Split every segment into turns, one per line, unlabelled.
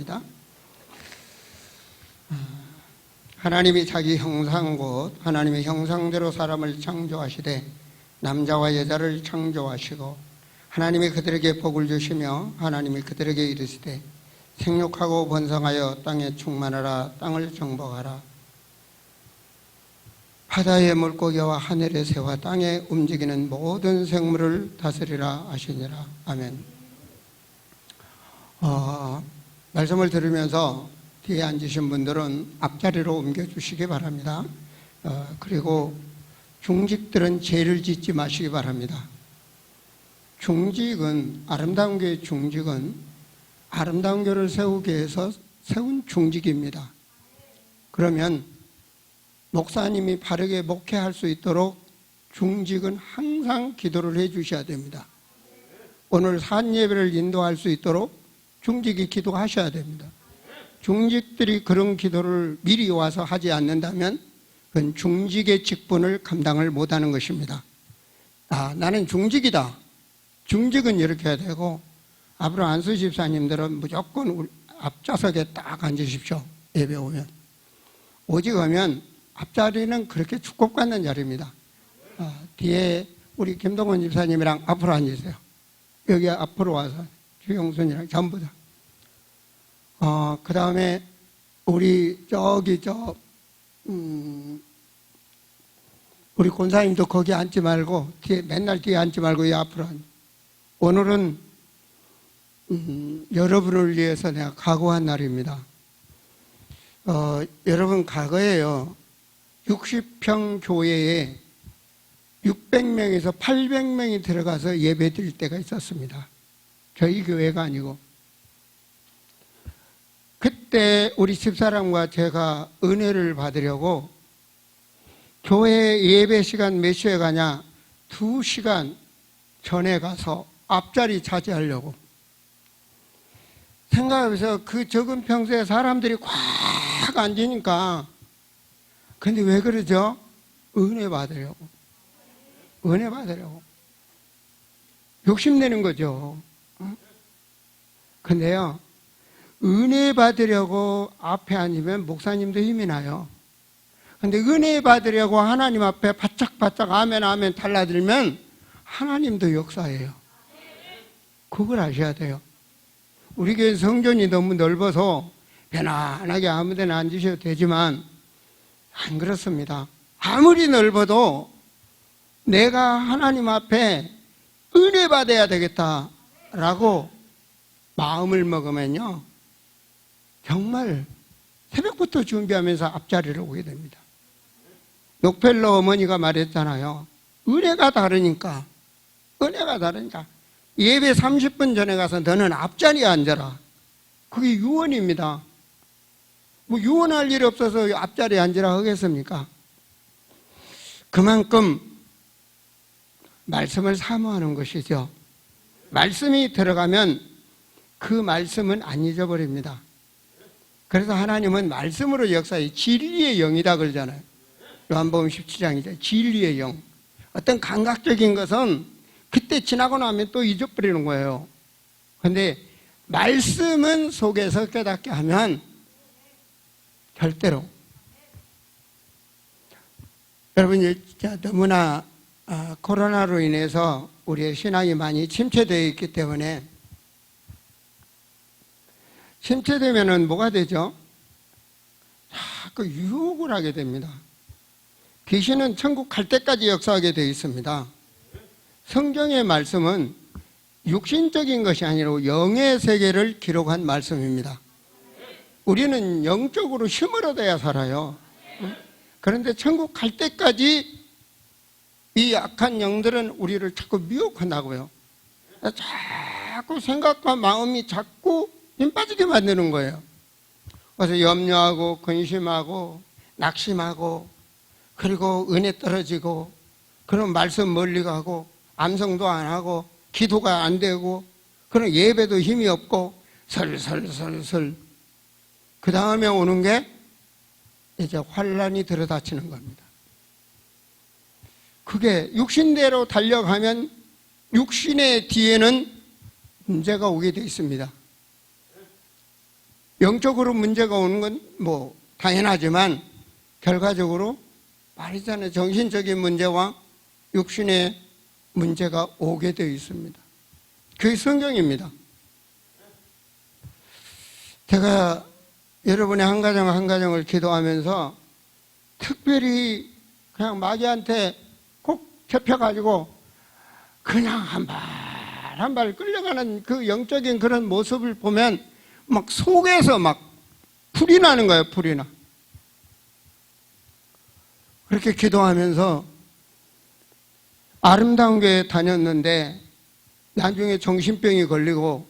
하겠습니다. 하나님이 자기 형상 곧 하나님의 형상대로 사람을 창조하시되 남자와 여자를 창조하시고 하나님이 그들에게 복을 주시며 하나님이 그들에게 이르시되 생육하고 번성하여 땅에 충만하라. 땅을 정복하라. 바다의 물고기와 하늘의 새와 땅에 움직이는 모든 생물을 다스리라 하시니라. 아멘. 말씀을 들으면서 뒤에 앉으신 분들은 앞자리로 옮겨주시기 바랍니다. 그리고 중직들은 죄를 짓지 마시기 바랍니다. 중직은, 아름다운 교회의 중직은 아름다운 교회를 세우기 위해서 세운 중직입니다. 그러면 목사님이 바르게 목회할 수 있도록 중직은 항상 기도를 해 주셔야 됩니다. 오늘 산예배를 인도할 수 있도록 중직이 기도하셔야 됩니다. 중직들이 그런 기도를 미리 와서 하지 않는다면 그건 중직의 직분을 감당을 못하는 것입니다. 나는 중직이다. 중직은 이렇게 해야 되고, 앞으로 안수 집사님들은 무조건 앞좌석에 딱 앉으십시오. 예배 오면. 오직 오면 앞자리는 그렇게 축복받는 자리입니다. 뒤에 우리 김동원 집사님이랑 앞으로 앉으세요. 여기 앞으로 와서 주영순이랑 전부 다. 그 다음에 우리 우리 권사님도 거기 앉지 말고 맨날 뒤에 앉지 말고 이 앞으로 앉아. 오늘은 여러분을 위해서 내가 각오한 날입니다. 여러분, 과거에요 60평 교회에 600명에서 800명이 들어가서 예배 드릴 때가 있었습니다. 저희 교회가 아니고. 그때 우리 집사람과 제가 은혜를 받으려고 교회 예배 시간 몇 시에 가냐, 2시간 전에 가서 앞자리 차지하려고 생각하면서 그 적은 평소에 사람들이 꽉 앉으니까. 근데 왜 그러죠? 은혜 받으려고. 은혜 받으려고. 욕심내는 거죠. 근데요, 은혜 받으려고 앞에 앉으면 목사님도 힘이 나요. 근데 은혜 받으려고 하나님 앞에 바짝바짝 아멘 아멘 달라들면 하나님도 역사해요. 그걸 아셔야 돼요. 우리 교회 성전이 너무 넓어서 편안하게 아무 데나 앉으셔도 되지만 안 그렇습니다. 아무리 넓어도 내가 하나님 앞에 은혜 받아야 되겠다라고 마음을 먹으면요, 정말 새벽부터 준비하면서 앞자리를 오게 됩니다. 록펠러 어머니가 말했잖아요. 은혜가 다르니까 예배 30분 전에 가서 너는 앞자리에 앉아라. 그게 유언입니다. 뭐 유언할 일 없어서 앞자리에 앉으라 하겠습니까? 그만큼 말씀을 사모하는 것이죠. 말씀이 들어가면 그 말씀은 안 잊어버립니다. 그래서 하나님은 말씀으로 역사해 진리의 영이다 그러잖아요. 요한복음 17장이죠. 진리의 영. 어떤 감각적인 것은 그때 지나고 나면 또 잊어버리는 거예요. 그런데 말씀은 속에서 깨닫게 하면 절대로. 여러분, 너무나 코로나로 인해서 우리의 신앙이 많이 침체되어 있기 때문에, 침체되면은 뭐가 되죠? 자꾸 유혹을 하게 됩니다. 귀신은 천국 갈 때까지 역사하게 되어 있습니다. 성경의 말씀은 육신적인 것이 아니라 영의 세계를 기록한 말씀입니다. 우리는 영적으로 힘을 얻어야 살아요. 그런데 천국 갈 때까지 이 악한 영들은 우리를 자꾸 미혹한다고요. 자꾸 생각과 마음이 자꾸 힘 빠지게 만드는 거예요. 그래서 염려하고 근심하고 낙심하고, 그리고 은혜 떨어지고, 그런 말씀 멀리 가고, 암송도 안 하고, 기도가 안 되고, 그런 예배도 힘이 없고, 설설설설. 그 다음에 오는 게 이제 환란이 들어닥치는 겁니다. 그게 육신대로 달려가면 육신의 뒤에는 문제가 오게 돼 있습니다. 영적으로 문제가 오는 건 뭐 당연하지만 결과적으로 말이잖아요. 정신적인 문제와 육신의 문제가 오게 되어 있습니다. 그게 성경입니다. 제가 여러분의 한 가정 한 가정을 기도하면서 특별히 그냥 마귀한테 꼭 잡혀가지고 그냥 한 발 한 발 끌려가는 그 영적인 그런 모습을 보면 막 속에서 막 불이 나는 거예요. 불이 나. 그렇게 기도하면서 아름다운 교회에 다녔는데 나중에 정신병이 걸리고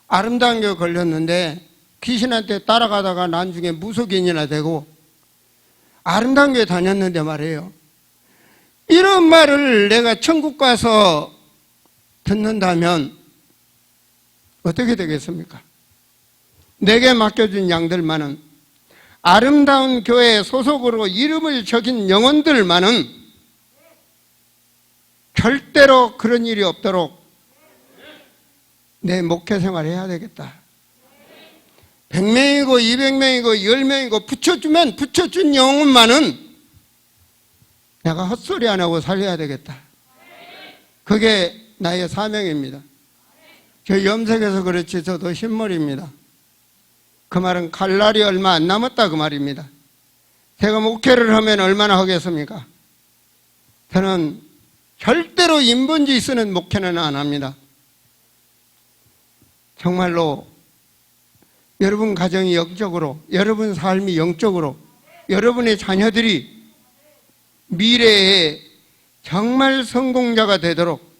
아름다운 교회에 걸렸는데 귀신한테 따라가다가 나중에 무속인이나 되고 아름다운 교회에 다녔는데 말이에요. 이런 말을 내가 천국 가서 듣는다면 어떻게 되겠습니까? 내게 맡겨준 양들만은 아름다운 교회 소속으로 이름을 적인 영혼들만은 절대로 그런 일이 없도록 내 목회 생활을 해야 되겠다. 100명이고 200명이고 10명이고 붙여주면 붙여준 영혼만은 내가 헛소리 안 하고 살려야 되겠다. 그게 나의 사명입니다. 저 염색해서 그렇지 저도 흰머리입니다. 그 말은 갈 날이 얼마 안 남았다 그 말입니다. 제가 목회를 하면 얼마나 하겠습니까? 저는 절대로 인본주의 쓰는 목회는 안 합니다. 정말로 여러분 가정이 영적으로, 여러분 삶이 영적으로, 여러분의 자녀들이 미래에 정말 성공자가 되도록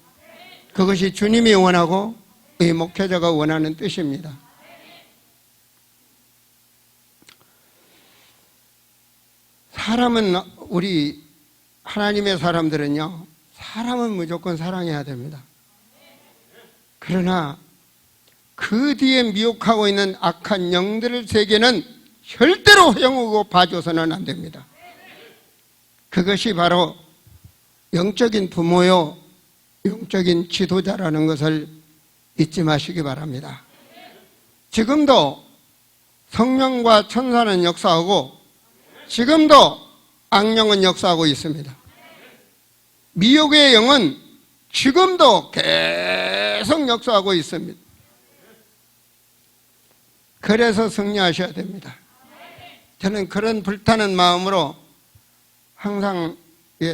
그것이 주님이 원하고 이 목회자가 원하는 뜻입니다. 사람은, 우리 하나님의 사람들은요, 사람은 무조건 사랑해야 됩니다. 그러나 그 뒤에 미혹하고 있는 악한 영들의 세계는 절대로 허용하고 봐줘서는 안 됩니다. 그것이 바로 영적인 부모요, 영적인 지도자라는 것을 잊지 마시기 바랍니다. 지금도 성령과 천사는 역사하고 지금도 악령은 역사하고 있습니다. 미혹의 영은 지금도 계속 역사하고 있습니다. 그래서 승리하셔야 됩니다. 저는 그런 불타는 마음으로 항상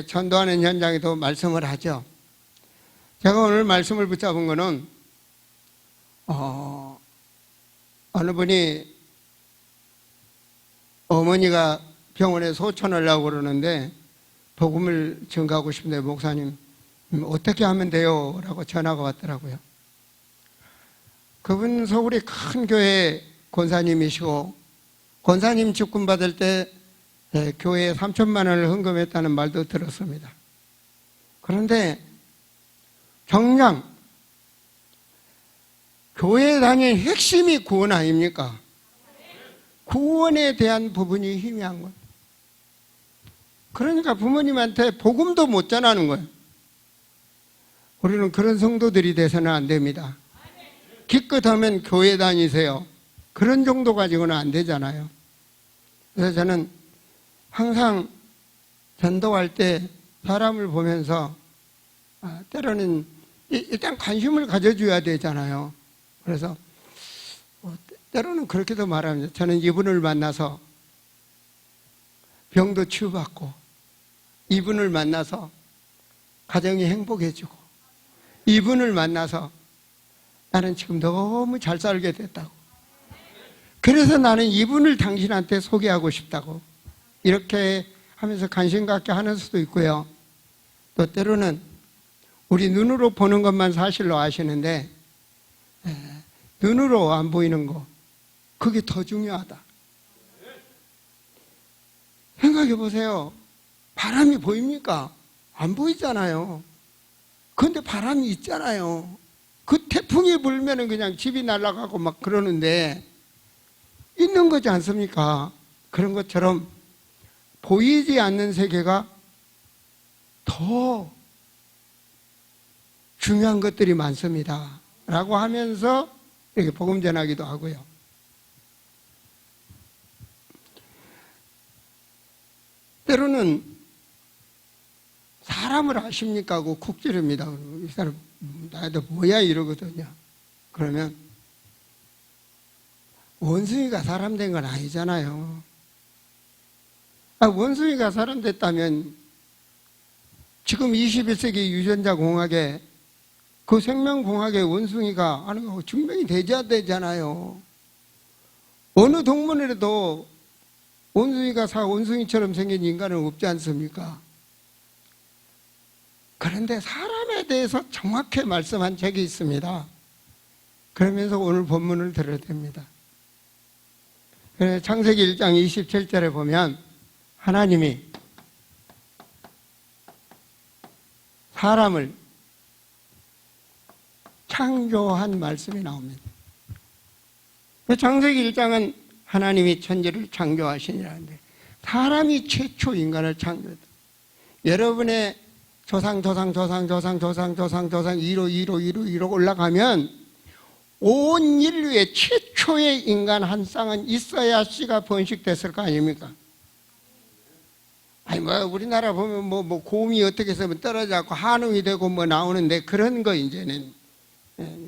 전도하는 현장에도 말씀을 하죠. 제가 오늘 말씀을 붙잡은 거는 어느 분이 어머니가 병원에 소천하려고 그러는데 복음을 전가하고 싶은데 목사님 어떻게 하면 돼요? 라고 전화가 왔더라고요. 그분 서울의 큰 교회 권사님이시고 권사님 직분 받을 때 교회에 3천만 원을 헌금했다는 말도 들었습니다. 그런데 정작 교회에 다니는 핵심이 구원 아닙니까? 구원에 대한 부분이 희미한 거예요. 그러니까 부모님한테 복음도 못 전하는 거예요. 우리는 그런 성도들이 돼서는 안 됩니다. 기껏 하면 교회 다니세요. 그런 정도 가지고는 안 되잖아요. 그래서 저는 항상 전도할 때 사람을 보면서 때로는 일단 관심을 가져줘야 되잖아요. 그래서 때로는 그렇게도 말합니다. 저는 이분을 만나서 병도 치유받고 이분을 만나서 가정이 행복해지고 이분을 만나서 나는 지금 너무 잘 살게 됐다고. 그래서 나는 이분을 당신한테 소개하고 싶다고. 이렇게 하면서 관심 갖게 하는 수도 있고요. 또 때로는 우리 눈으로 보는 것만 사실로 아시는데 눈으로 안 보이는 거, 그게 더 중요하다. 생각해 보세요. 바람이 보입니까? 안 보이잖아요. 그런데 바람이 있잖아요. 그 태풍이 불면은 그냥 집이 날아가고 막 그러는데 있는 거지 않습니까? 그런 것처럼 보이지 않는 세계가 더 중요한 것들이 많습니다. 라고 하면서 이렇게 복음 전하기도 하고요. 때로는 사람을 아십니까 하고 쿡 찌릅니다. 이 사람 나도 뭐야 이러거든요. 그러면 원숭이가 사람 된 건 아니잖아요. 원숭이가 사람 됐다면 지금 21세기 유전자 공학에 그 생명공학의 원숭이가 증명이 되져야 되잖아요. 어느 동물에도 원숭이가 원숭이처럼 생긴 인간은 없지 않습니까? 그런데 사람에 대해서 정확히 말씀한 책이 있습니다. 그러면서 오늘 본문을 들어야 됩니다. 창세기 1장 27절에 보면 하나님이 사람을 창조한 말씀이 나옵니다. 창세기 1장은 하나님이 천지를 창조하시니라는데 사람이 최초 인간을 창조했다. 여러분의 조상 2로 올라가면 온 인류의 최초의 인간 한 쌍은 있어야 씨가 번식됐을 거 아닙니까? 우리나라 보면 곰이 어떻게 해서 떨어져갖고 한웅이 되고 나오는데 그런 거 이제는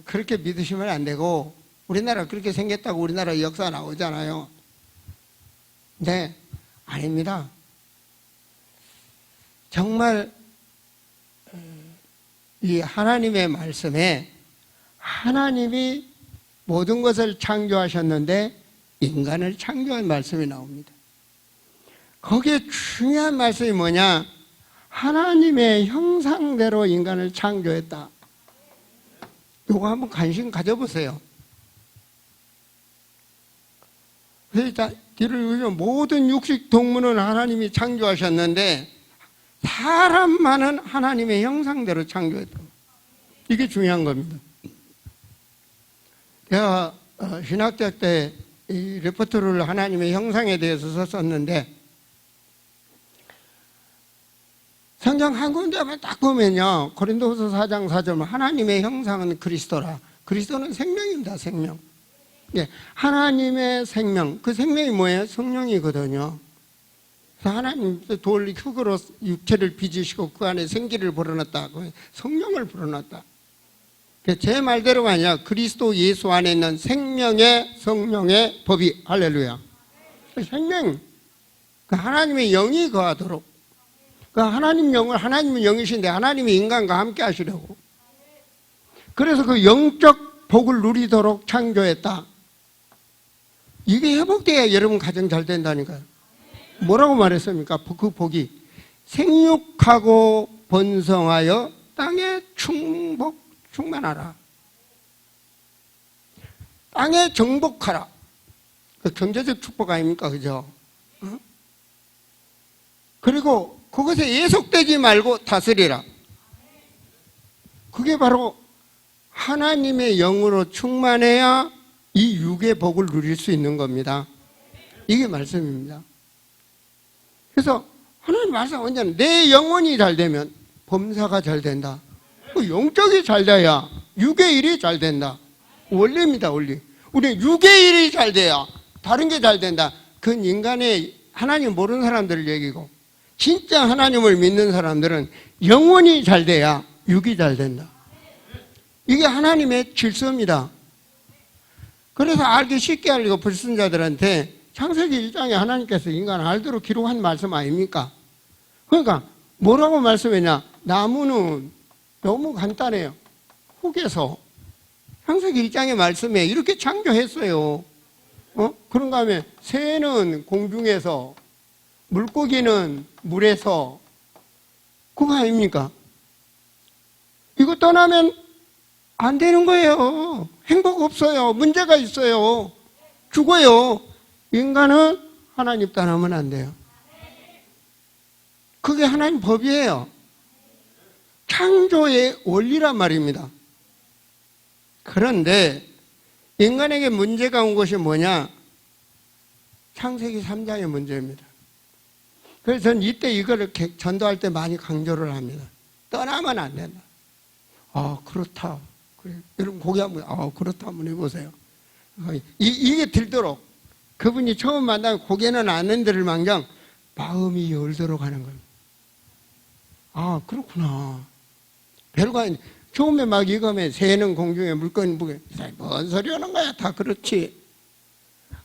그렇게 믿으시면 안 되고, 우리나라 그렇게 생겼다고 우리나라 역사 나오잖아요. 네, 아닙니다. 정말 이 하나님의 말씀에 하나님이 모든 것을 창조하셨는데 인간을 창조한 말씀이 나옵니다. 거기에 중요한 말씀이 뭐냐? 하나님의 형상대로 인간을 창조했다. 이거 한번 관심 가져보세요. 그래서 뒤를 보면 모든 육식 동물은 하나님이 창조하셨는데 사람만은 하나님의 형상대로 창조했다. 이게 중요한 겁니다. 제가 신학대 때 이 레포트를 하나님의 형상에 대해서 썼었는데 성경 한 군데만 딱 보면요, 고린도후서 4장 4절 하나님의 형상은 그리스도라. 그리스도는 생명입니다. 생명. 예, 하나님의 생명, 그 생명이 뭐예요? 성령이거든요. 그래서 하나님 돌 흙으로 육체를 빚으시고 그 안에 생기를 불어넣었다. 성령을 불어넣었다. 제 말대로가 아니라 그리스도 예수 안에 있는 생명의 성령의 법이, 할렐루야. 생명, 하나님의 영이 거하도록, 하나님은 영이신데 하나님이 인간과 함께 하시려고, 그래서 그 영적 복을 누리도록 창조했다. 이게 회복돼야 여러분 가정 잘 된다니까요. 뭐라고 말했습니까? 그 복이 생육하고 번성하여 땅에 충만하라. 땅에 정복하라. 그 경제적 축복 아닙니까? 그죠? 그리고 그것에 예속되지 말고 다스리라. 그게 바로 하나님의 영으로 충만해야 이 육의 복을 누릴 수 있는 겁니다. 이게 말씀입니다. 그래서 하나님 말씀 언제는 내 영혼이 잘 되면 범사가 잘 된다. 영적이 잘 돼야 육의 일이 잘 된다. 원리입니다. 원리. 우리 육의 일이 잘 돼야 다른 게 잘 된다. 그건 인간의 하나님 모르는 사람들 얘기고, 진짜 하나님을 믿는 사람들은 영혼이 잘 돼야 육이 잘 된다. 이게 하나님의 질서입니다. 그래서 알기 쉽게 하려고 불신자들한테 창세기 1장에 하나님께서 인간을 알도록 기록한 말씀 아닙니까? 그러니까 뭐라고 말씀했냐? 나무는 너무 간단해요. 흙에서 창세기 1장의 말씀에 이렇게 창조했어요. 그런가 하면 새는 공중에서, 물고기는 물에서, 그거 아닙니까? 이거 떠나면 안 되는 거예요. 행복 없어요. 문제가 있어요. 죽어요. 인간은 하나님 떠나면 안 돼요. 그게 하나님 법이에요. 창조의 원리란 말입니다. 그런데 인간에게 문제가 온 것이 뭐냐? 창세기 3장의 문제입니다. 그래서 저는 이때 이거를 전도할 때 많이 강조를 합니다. 떠나면 안 된다. 그렇다. 그래. 여러분 고개 한번, 그렇다 한번 해보세요. 이게 들도록, 그분이 처음 만나면 고개는 안 흔들을 망정 마음이 열도록 하는 거예요. 아, 그렇구나. 별거 아니. 처음에 막 이거면 새는 공중에 물건이 뭔 소리 하는 거야. 다 그렇지.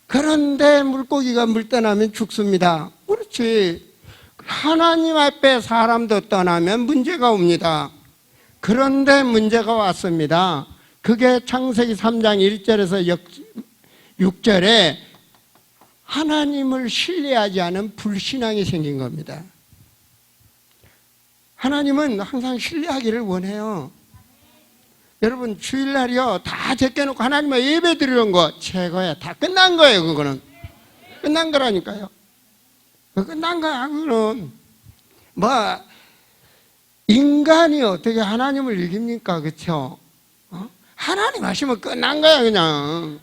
그런데 물고기가 물 떠나면 죽습니다. 그렇지. 하나님 앞에 사람도 떠나면 문제가 옵니다. 그런데 문제가 왔습니다. 그게 창세기 3장 1절에서 6절에 하나님을 신뢰하지 않은 불신앙이 생긴 겁니다. 하나님은 항상 신뢰하기를 원해요. 여러분, 주일날이요, 다 제껴놓고 하나님을 예배 드리는 거 최고야. 다 끝난 거예요, 그거는. 끝난 거라니까요. 끝난 거야, 그거는. 인간이 어떻게 하나님을 이깁니까? 그쵸? 하나님 하시면 끝난 거야, 그냥.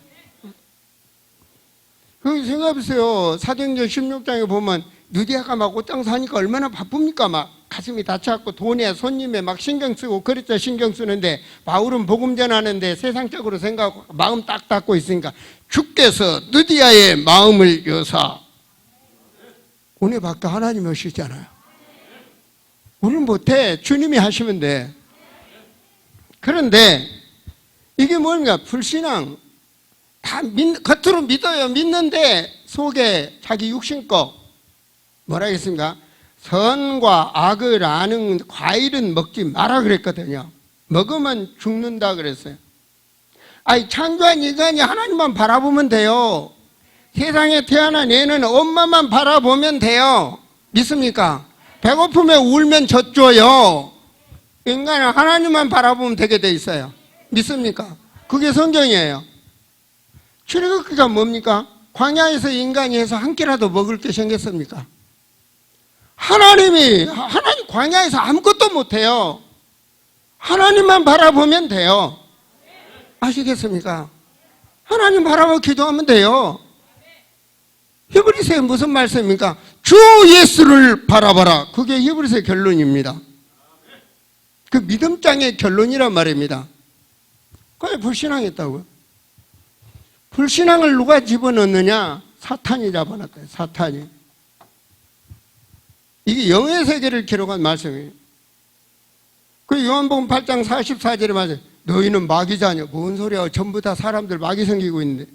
생각해보세요. 사도행전 16장에 보면, 누디아가 막 옷장 사니까 얼마나 바쁩니까? 막 가슴이 다쳐갖고 돈에 손님에 막 신경 쓰고 그랬죠. 신경 쓰는데 바울은 복음 전하는데 세상적으로 생각하고 마음 딱 닫고 있으니까 주께서 누디아의 마음을 여사. 오늘 밖에 하나님이 오시잖아요. 오늘 못해. 주님이 하시면 돼. 그런데 이게 뭔가 불신앙. 다 겉으로 믿어요. 믿는데 속에 자기 육신 거 뭐라 했습니까? 선과 악을 아는 과일은 먹지 마라 그랬거든요. 먹으면 죽는다 그랬어요. 아니, 창조한 인간이 하나님만 바라보면 돼요. 세상에 태어난 애는 엄마만 바라보면 돼요. 믿습니까? 배고프면 울면 젖줘요. 인간은 하나님만 바라보면 되게 돼 있어요. 믿습니까? 그게 성경이에요. 출애굽기가 뭡니까? 광야에서 인간이 해서 한 끼라도 먹을 게 생겼습니까? 하나님 광야에서 아무것도 못해요. 하나님만 바라보면 돼요. 아시겠습니까? 하나님 바라보고 기도하면 돼요. 히브리서에 무슨 말씀입니까? 주 예수를 바라봐라. 그게 히브리서의 결론입니다. 그 믿음장의 결론이란 말입니다. 그게 불신앙했다고요. 불신앙을 누가 집어넣느냐? 사탄이 잡아놨어요. 사탄이. 이게 영의 세계를 기록한 말씀이에요. 그 요한복음 8장 44절에 말해요. 너희는 마귀자녀. 뭔 소리야. 전부 다 사람들 마귀 생기고 있는데.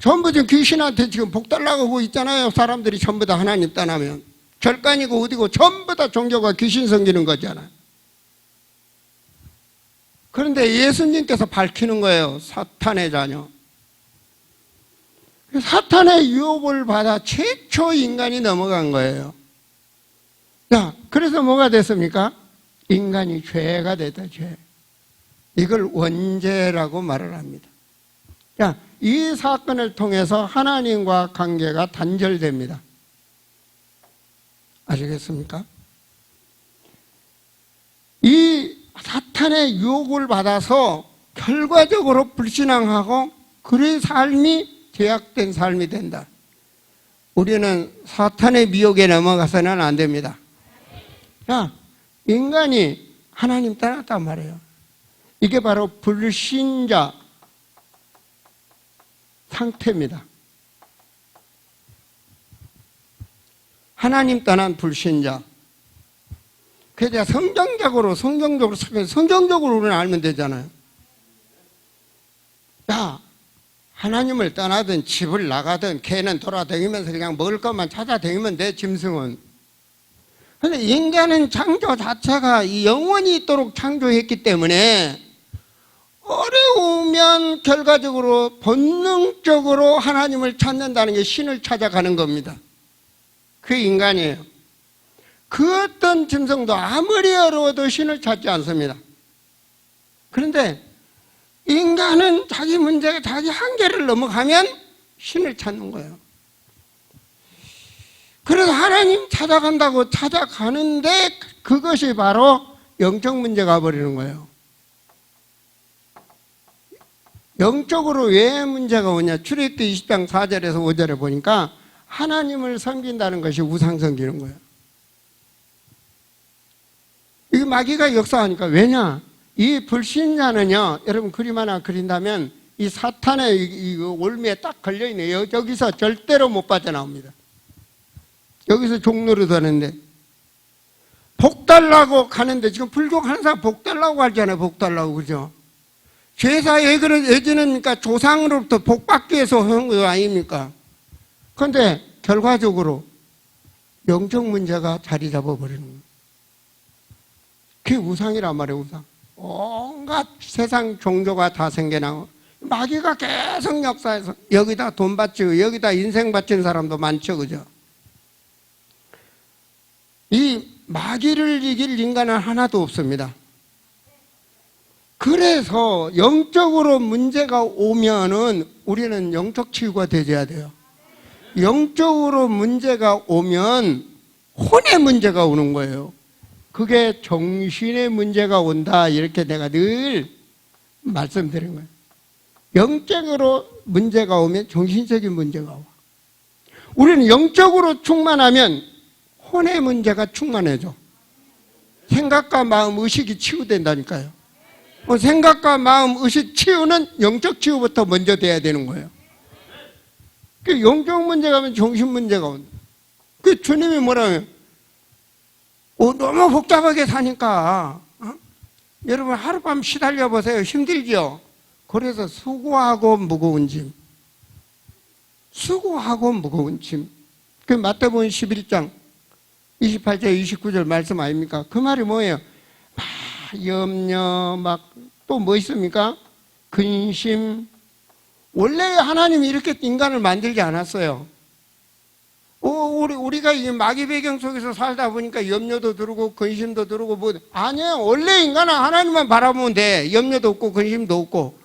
전부 지금 귀신한테 지금 복 달라고 하고 있잖아요. 사람들이 전부 다 하나님 떠나면. 절간이고 어디고 전부 다 종교가 귀신 섬기는 거잖아요. 그런데 예수님께서 밝히는 거예요. 사탄의 자녀. 사탄의 유혹을 받아 최초 인간이 넘어간 거예요. 자, 그래서 뭐가 됐습니까? 인간이 죄가 됐다, 죄. 이걸 원죄라고 말을 합니다. 자, 이 사건을 통해서 하나님과 관계가 단절됩니다. 아시겠습니까? 이 사탄의 유혹을 받아서 결과적으로 불신앙하고 그의 삶이 제약된 삶이 된다. 우리는 사탄의 미혹에 넘어가서는 안 됩니다. 자, 인간이 하나님 떠났단 말이에요. 이게 바로 불신자 상태입니다. 하나님 떠난 불신자. 그래야 성경적으로 우리는 알면 되잖아요. 야, 하나님을 떠나든 집을 나가든 개는 돌아다니면서 그냥 먹을 것만 찾아다니면 돼, 짐승은. 그런데 인간은 창조 자체가 영원히 있도록 창조했기 때문에 어려우면 결과적으로 본능적으로 하나님을 찾는다는 게 신을 찾아가는 겁니다. 그게 인간이에요. 그 어떤 짐승도 아무리 어려워도 신을 찾지 않습니다. 그런데 인간은 자기 문제가 자기 한계를 넘어가면 신을 찾는 거예요. 그래서 하나님 찾아간다고 찾아가는데 그것이 바로 영적 문제가 버리는 거예요. 영적으로 왜 문제가 오냐? 출애굽기 20장 4절에서 5절에 보니까 하나님을 섬긴다는 것이 우상 섬기는 거예요. 이 마귀가 역사하니까. 왜냐? 이 불신자는요, 여러분 그림 하나 그린다면 이 사탄의 이 올미에 딱 걸려있네요. 여기서 절대로 못 빠져나옵니다. 여기서 종로로 가는데 복 달라고 가는데 지금 불교가 항상 복 달라고 하잖아요. 복 달라고 그죠? 제사 예전은 그러니까 조상으로부터 복 받기 위해서 한 거 아닙니까? 그런데 결과적으로 영적 문제가 자리 잡아버리는 거예요. 그게 우상이란 말이에요. 우상. 온갖 세상 종교가 다 생겨나고 마귀가 계속 역사해서 여기다 돈 바치고 여기다 인생 바친 사람도 많죠. 그죠? 이 마귀를 이길 인간은 하나도 없습니다. 그래서 영적으로 문제가 오면은 우리는 영적 치유가 되어야 돼요. 영적으로 문제가 오면 혼의 문제가 오는 거예요. 그게 정신의 문제가 온다. 이렇게 내가 늘 말씀드린 거예요. 영적으로 문제가 오면 정신적인 문제가 와. 우리는 영적으로 충만하면 혼의 문제가 충만해져. 생각과 마음, 의식이 치유된다니까요. 생각과 마음, 의식 치유는 영적 치유부터 먼저 돼야 되는 거예요. 그 영적 문제가 오면 정신 문제가 온다. 그 주님이 뭐라고 해요? 너무 복잡하게 사니까 여러분 하룻밤 시달려 보세요. 힘들죠? 그래서 수고하고 무거운 짐. 수고하고 무거운 짐. 그 마태복음 11장 28절 29절 말씀 아닙니까? 그 말이 뭐예요? 염려 또 뭐 있습니까? 근심. 원래 하나님이 이렇게 인간을 만들지 않았어요. 우리가 이 마귀 배경 속에서 살다 보니까 염려도 들고 근심도 들고 뭐 아니에요. 원래 인간은 하나님만 바라보면 돼. 염려도 없고 근심도 없고.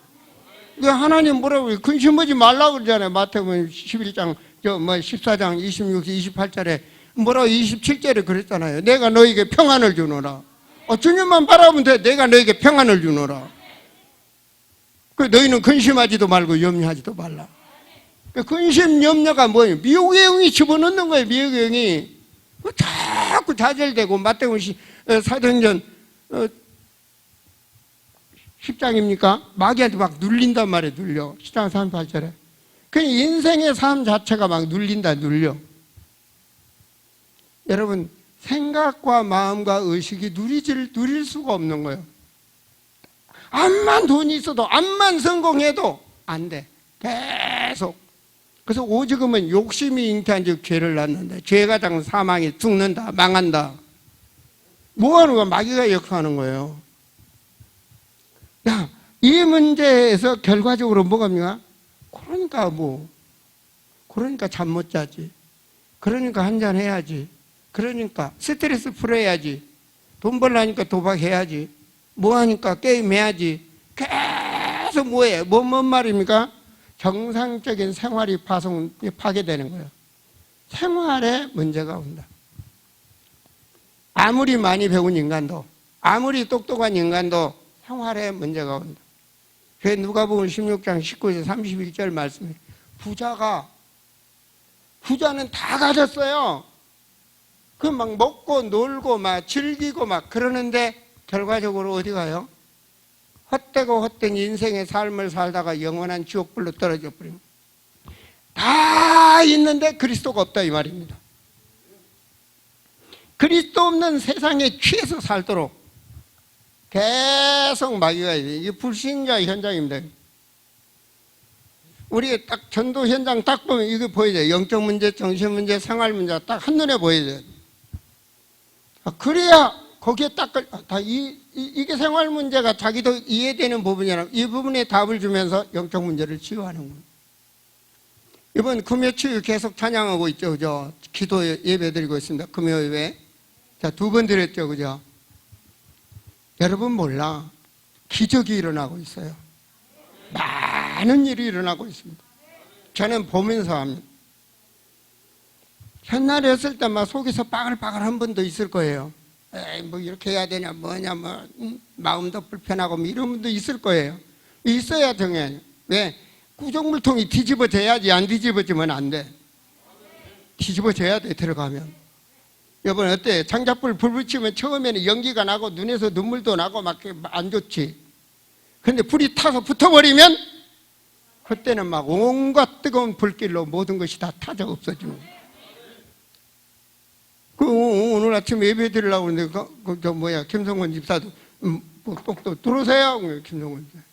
하나님 뭐라고 그래요? 근심하지 말라고 그러잖아요. 마태복음 11장 14장 26, 28절에 뭐라고 27절에 그랬잖아요. 내가 너에게 평안을 주노라. 주님만 바라보면 돼. 내가 너에게 평안을 주노라. 너희는 근심하지도 말고 염려하지도 말라. 근심, 염려가 뭐예요? 미혹의 영이 집어넣는 거예요. 미혹의 영이. 자꾸 좌절되고 마태복음 사도행전 10장입니까? 마귀한테 막 눌린단 말이에요. 눌려. 10장 38절에. 인생의 삶 자체가 막 눌린다. 눌려. 여러분 생각과 마음과 의식이 누릴 수가 없는 거예요. 암만 돈이 있어도 암만 성공해도 안 돼. 계속. 그래서 오죽하면 욕심이 잉태한 즉 죄를 낳는다. 죄가 장 사망이 죽는다. 망한다. 뭐하는 거야? 마귀가 역사하는 거예요. 이 문제에서 결과적으로 뭐갑니까? 그러니까 잠 못 자지. 그러니까 한잔 해야지. 그러니까 스트레스 풀어야지. 돈 벌라니까 도박해야지. 뭐하니까 게임해야지. 계속 뭐예요? 뭔 말입니까? 정상적인 생활이 파괴되는 거예요. 생활에 문제가 온다. 아무리 많이 배운 인간도, 아무리 똑똑한 인간도 생활에 문제가 온다. 그게 누가복음 16장 19절 31절 말씀이에요. 부자는 다 가졌어요. 막 먹고 놀고 막 즐기고 막 그러는데 결과적으로 어디 가요? 헛되고 헛된 인생의 삶을 살다가 영원한 지옥불로 떨어져 버립니다. 다 있는데 그리스도가 없다 이 말입니다. 그리스도 없는 세상에 취해서 살도록 계속 마귀가 있어요. 이게 불신자 현장입니다. 우리가 딱 전도 현장 딱 보면 이게 보여져요. 영적 문제, 정신 문제, 생활 문제 딱 한눈에 보여져요. 그래야 거기에 이게 생활 문제가 자기도 이해되는 부분이라 이 부분에 답을 주면서 영적 문제를 치유하는 거예요. 이번 금요치유 계속 찬양하고 있죠. 그죠? 기도 예배 드리고 있습니다. 금요 예배. 자, 2번 드렸죠. 그죠? 여러분 몰라. 기적이 일어나고 있어요. 많은 일이 일어나고 있습니다. 저는 보면서 합니다. 옛날에 때 막 속에서 빠글빠글한 분도 있을 거예요. 뭐 이렇게 해야 되냐, 뭐냐, 마음도 불편하고 이런 분도 있을 거예요. 있어야 정해요. 왜? 구정물통이 뒤집어져야지 안 뒤집어지면 안 돼. 뒤집어져야 돼, 들어가면. 여러분 어때? 장작불 불 붙이면 처음에는 연기가 나고 눈에서 눈물도 나고 막 안 좋지. 근데 불이 타서 붙어버리면 그때는 막 온갖 뜨거운 불길로 모든 것이 다 타져 없어지는 거예요. 오늘 아침 예배 드리려고 그러는데, 김성원 집사도, 또 들어오세요. 김성원 집사.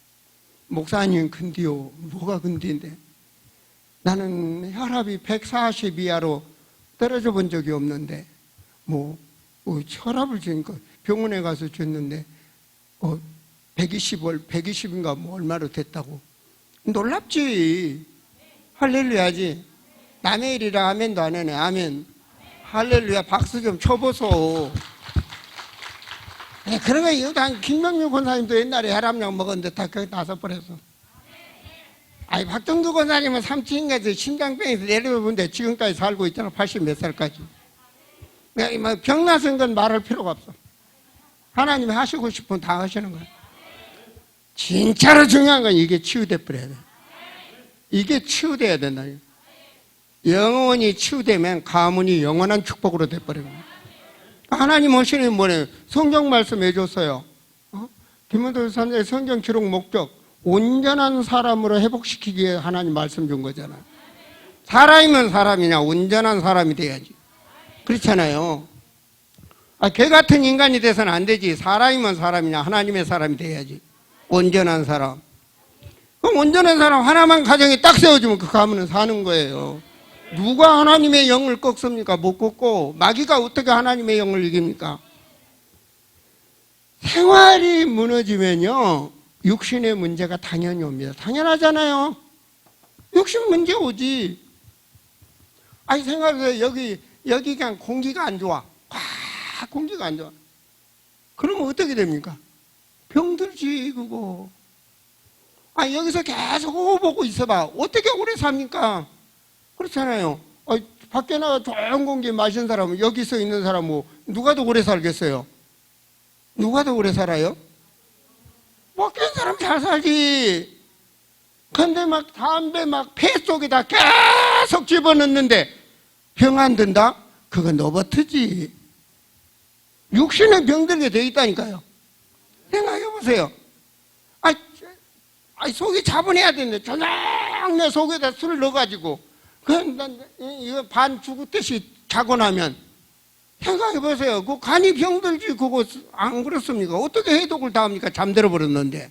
목사님 근디요. 뭐가 근디인데? 나는 혈압이 140 이하로 떨어져 본 적이 없는데, 혈압을 재니까 병원에 가서 줬는데, 120인가 얼마로 됐다고. 놀랍지. 할렐루야지. 남의 일이라 아멘도 안 하네. 아멘. 할렐루야. 박수 좀 쳐보소. 그런 거 이거 한 김명률 권사님도 옛날에 혈압약 먹었는데 다 거기 나서 버렸어. 아니 박정두 권사님은 삼층인가서 심장병에서 내려오는데 지금까지 살고 있잖아. 80 몇 살까지. 내가 병 나선 건 말할 필요가 없어. 하나님이 하시고 싶으면 다 하시는 거야. 진짜로 중요한 건 이게 치유돼 버려야 돼. 이게 치유돼야 된다. 영원히 치유되면 가문이 영원한 축복으로 돼버립니다. 하나님 오시는 뭐래요? 성경 말씀 해줬어요. 김문도 선생의 성경 기록 목적, 온전한 사람으로 회복시키기 위해 하나님 말씀 준 거잖아요. 사람이면 사람이냐, 온전한 사람이 돼야지. 그렇잖아요. 개 같은 인간이 돼서는 안 되지. 사람이면 사람이냐, 하나님의 사람이 돼야지. 온전한 사람. 그럼 온전한 사람 하나만 가정에 딱 세워주면 그 가문은 사는 거예요. 누가 하나님의 영을 꺾습니까? 못 꺾고. 마귀가 어떻게 하나님의 영을 이깁니까? 생활이 무너지면요, 육신의 문제가 당연히 옵니다. 당연하잖아요. 육신 문제 오지. 아니, 생각해. 여기 그냥 공기가 안 좋아. 공기가 안 좋아. 그러면 어떻게 됩니까? 병들지, 그거. 여기서 계속 호흡 보고 있어봐. 어떻게 오래 삽니까? 그렇잖아요. 밖에 나가 좋은 공기 마시는 사람은, 여기서 있는 사람은 누가 더 오래 살겠어요? 누가 더 오래 살아요? 밖에 있는 사람 잘 살지. 근데 담배 폐 속에다 계속 집어넣는데 병 안 든다? 그건 너버트지. 육신에 병들게 돼 있다니까요. 생각해 보세요. 속이 차분해야 되는데 저녁 내 속에다 술을 넣어가지고 이거 반 죽었듯이 자고 나면 생각해 보세요. 그 간이 병들지. 그거 안 그렇습니까? 어떻게 해독을 다 합니까? 잠들어 버렸는데.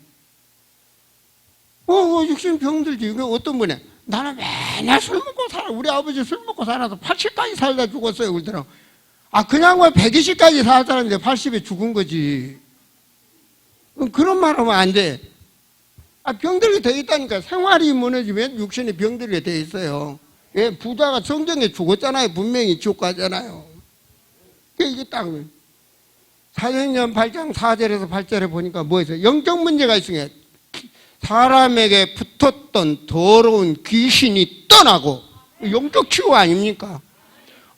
육신 병들지. 그 어떤 분이 나는 맨날 술 먹고 살아. 우리 아버지 술 먹고 살아서 80까지 살다 죽었어요. 그러더라고. 그냥 120까지 살았다는데 80에 죽은 거지. 그런 말 하면 안 돼. 병들게 돼 있다니까. 생활이 무너지면 육신이 병들게 돼 있어요. 부자가 성경에 죽었잖아요. 분명히 지옥 가잖아요. 이게 딱 사도행전 8장 4절에서 8절에 보니까 뭐였어요? 영적 문제가 있으니까 사람에게 붙었던 더러운 귀신이 떠나고, 영적 치유 아닙니까?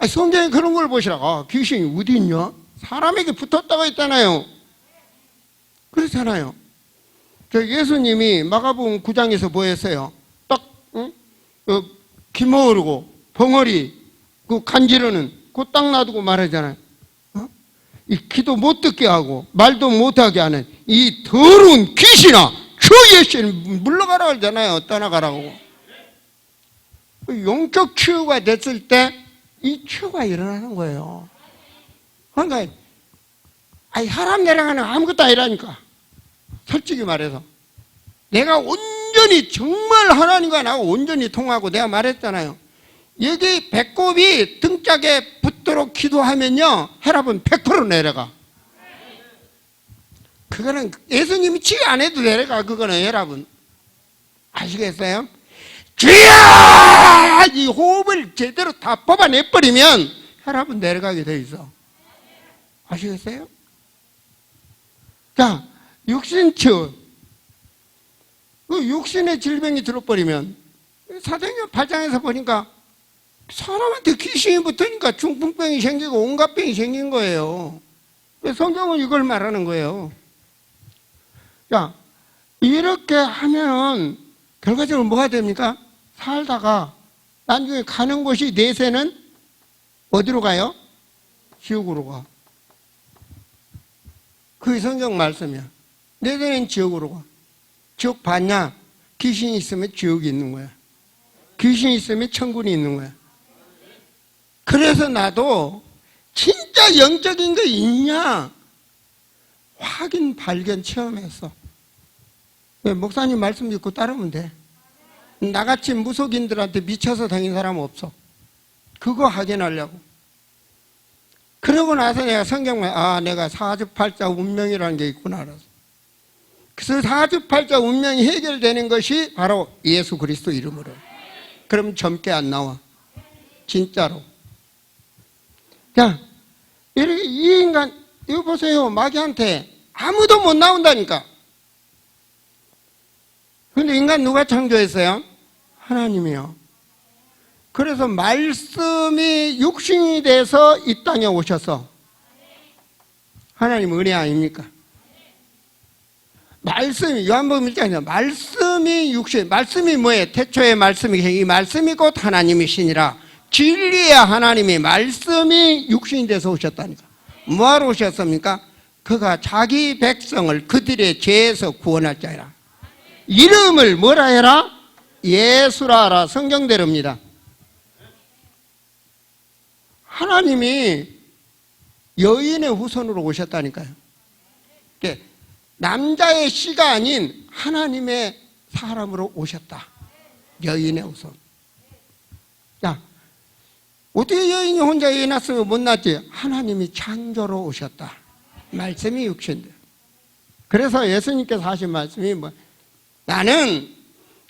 성경에 그런 걸 보시라고. 귀신이 어디 있냐? 사람에게 붙었다고 했잖아요. 그렇잖아요. 예수님이 마가복음 9장에서 뭐 했어요? 기모 오르고 벙어리 간지러는 그 딱 놔두고 말하잖아요. 이 기도 못 듣게 하고 말도 못하게 하는 이 더러운 귀신아, 저 예수님 물러가라 하잖아요. 떠나가라고. 영적 치유가 됐을 때 이 치유가 일어나는 거예요. 그러니까 혈압 내려가는 아무것도 아니라니까. 솔직히 말해서 내가 온전히 정말 하나님과 나하고 온전히 통하고, 내가 말했잖아요. 여기 배꼽이 등짝에 붙도록 기도하면요, 혈압은 100% 내려가. 그거는 예수님이 치유 안 해도 내려가. 그거는 혈압은. 아시겠어요? 주여! 이 호흡을 제대로 다 뽑아내버리면 혈압은 내려가게 돼 있어. 아시겠어요? 자, 육신치유. 육신의 질병이 들어버리면, 사도행전 8장에서 보니까 사람한테 귀신이 붙으니까 중풍병이 생기고 온갖 병이 생긴 거예요. 성경은 이걸 말하는 거예요. 자, 이렇게 하면 결과적으로 뭐가 됩니까? 살다가 나중에 가는 곳이, 내세는 어디로 가요? 지옥으로 가. 그게 성경 말씀이야. 내세는 지옥으로 가. 지옥 봤냐? 귀신이 있으면 지옥이 있는 거야. 귀신이 있으면 천국이 있는 거야. 그래서 나도 진짜 영적인 거 있냐? 확인, 발견, 체험했어. 왜? 목사님 말씀 듣고 따르면 돼. 나같이 무속인들한테 미쳐서 다닌 사람 없어. 그거 확인하려고. 그러고 나서 내가 성경만, 내가 사주팔자 운명이라는 게 있구나 알았어. 그래서 사주팔자 운명이 해결되는 것이 바로 예수 그리스도 이름으로. 그럼 젊게 안 나와. 진짜로. 자, 이렇게 이 인간, 이거 보세요. 마귀한테 아무도 못 나온다니까. 근데 인간 누가 창조했어요? 하나님이요. 그래서 말씀이 육신이 돼서 이 땅에 오셔서 하나님 은혜 아닙니까? 말씀이, 요한복음 1장에 말씀이 육신, 말씀이 뭐예요? 태초에 말씀이, 이 말씀이 곧 하나님이시니라. 진리의 하나님이 말씀이 육신이 돼서 오셨다니까. 뭐하러 오셨습니까? 그가 자기 백성을 그들의 죄에서 구원할 자이라. 이름을 뭐라 해라? 예수라 하라. 성경대로입니다. 하나님이 여인의 후손으로 오셨다니까요. 남자의 씨가 아닌 하나님의 사람으로 오셨다. 여인의 후손. 자, 어떻게 여인이 혼자 애 낳았으면 못 낳지? 하나님이 창조로 오셨다. 말씀이 육신돼. 그래서 예수님께서 하신 말씀이 뭐? 나는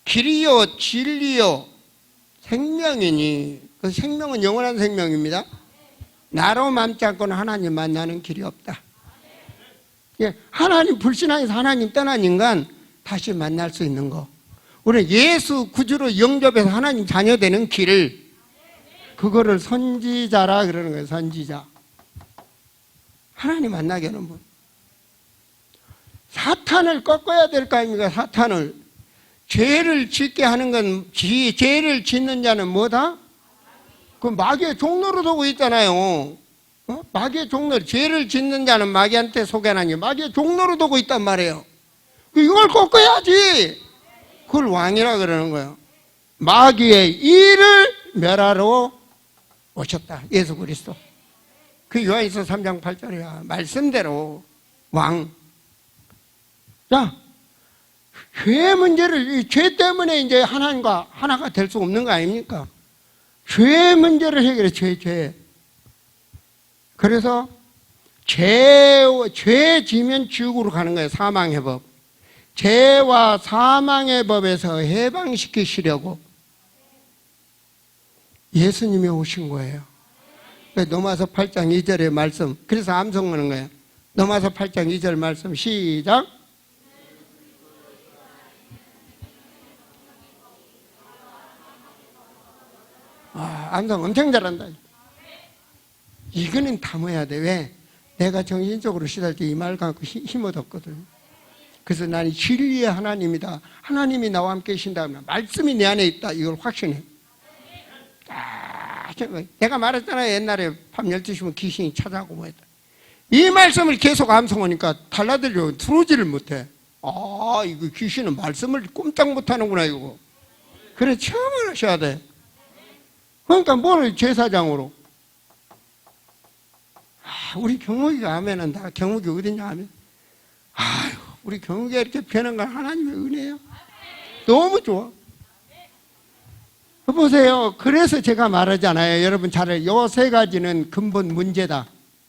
길이요 진리요 생명이니. 그 생명은 영원한 생명입니다. 나로 맘지 않고는 하나님 만나는 길이 없다. 하나님 불신앙에서 하나님 떠난 인간 다시 만날 수 있는 거. 우리는 예수 구주로 영접해서 하나님 자녀 되는 길을, 그거를 선지자라 그러는 거예요. 선지자. 하나님 만나게 하는 분. 사탄을 꺾어야 될 거 아닙니까? 사탄을. 죄를 짓게 하는 건, 죄를 짓는 자는 뭐다? 그 마귀의 종로로 두고 있잖아요. 마귀의 종로, 죄를 짓는 자는 마귀한테 속여나니 마귀의 종로로 두고 있단 말이에요. 이걸 꺾어야지. 그걸 왕이라 그러는 거예요. 마귀의 일을 멸하러 오셨다. 예수 그리스도. 그 요한일서 3장 8절이야. 말씀대로 왕. 자, 죄 문제를, 죄 때문에 이제 하나님과 하나가 될 수 없는 거 아닙니까? 죄 문제를 해결해, 죄. 그래서 죄 지면 지옥으로 가는 거예요. 사망의 법. 죄와 사망의 법에서 해방시키시려고 예수님이 오신 거예요. 로마서 8장 2절의 말씀. 그래서 암송하는 거예요. 로마서 8장 2절 말씀 시작. 암송 엄청 잘한다. 이거는 담아야 돼. 왜? 내가 정신적으로 시달 때 이 말 갖고 힘 얻었거든. 그래서 나는 진리의 하나님이다. 하나님이 나와 함께 계신다면 말씀이 내 안에 있다. 이걸 확신해. 내가 말했잖아요. 옛날에 밤 12시면 귀신이 찾아오고 뭐 했다. 이 말씀을 계속 암송하니까 달라들려 들어오지를 못해. 이거 귀신은 말씀을 꼼짝 못하는구나 이거. 그래 체험을 하셔야 돼. 그러니까 뭘 제사장으로. 우리 경욱이가 하면은 다 경욱이 어디냐 하면 우리 경욱이가 이렇게 변한 건 하나님의 은혜예요. 너무 좋아. 보세요. 그래서 제가 말하잖아요. 여러분 잘 알아요. 요 세 가지는 근본 문제다.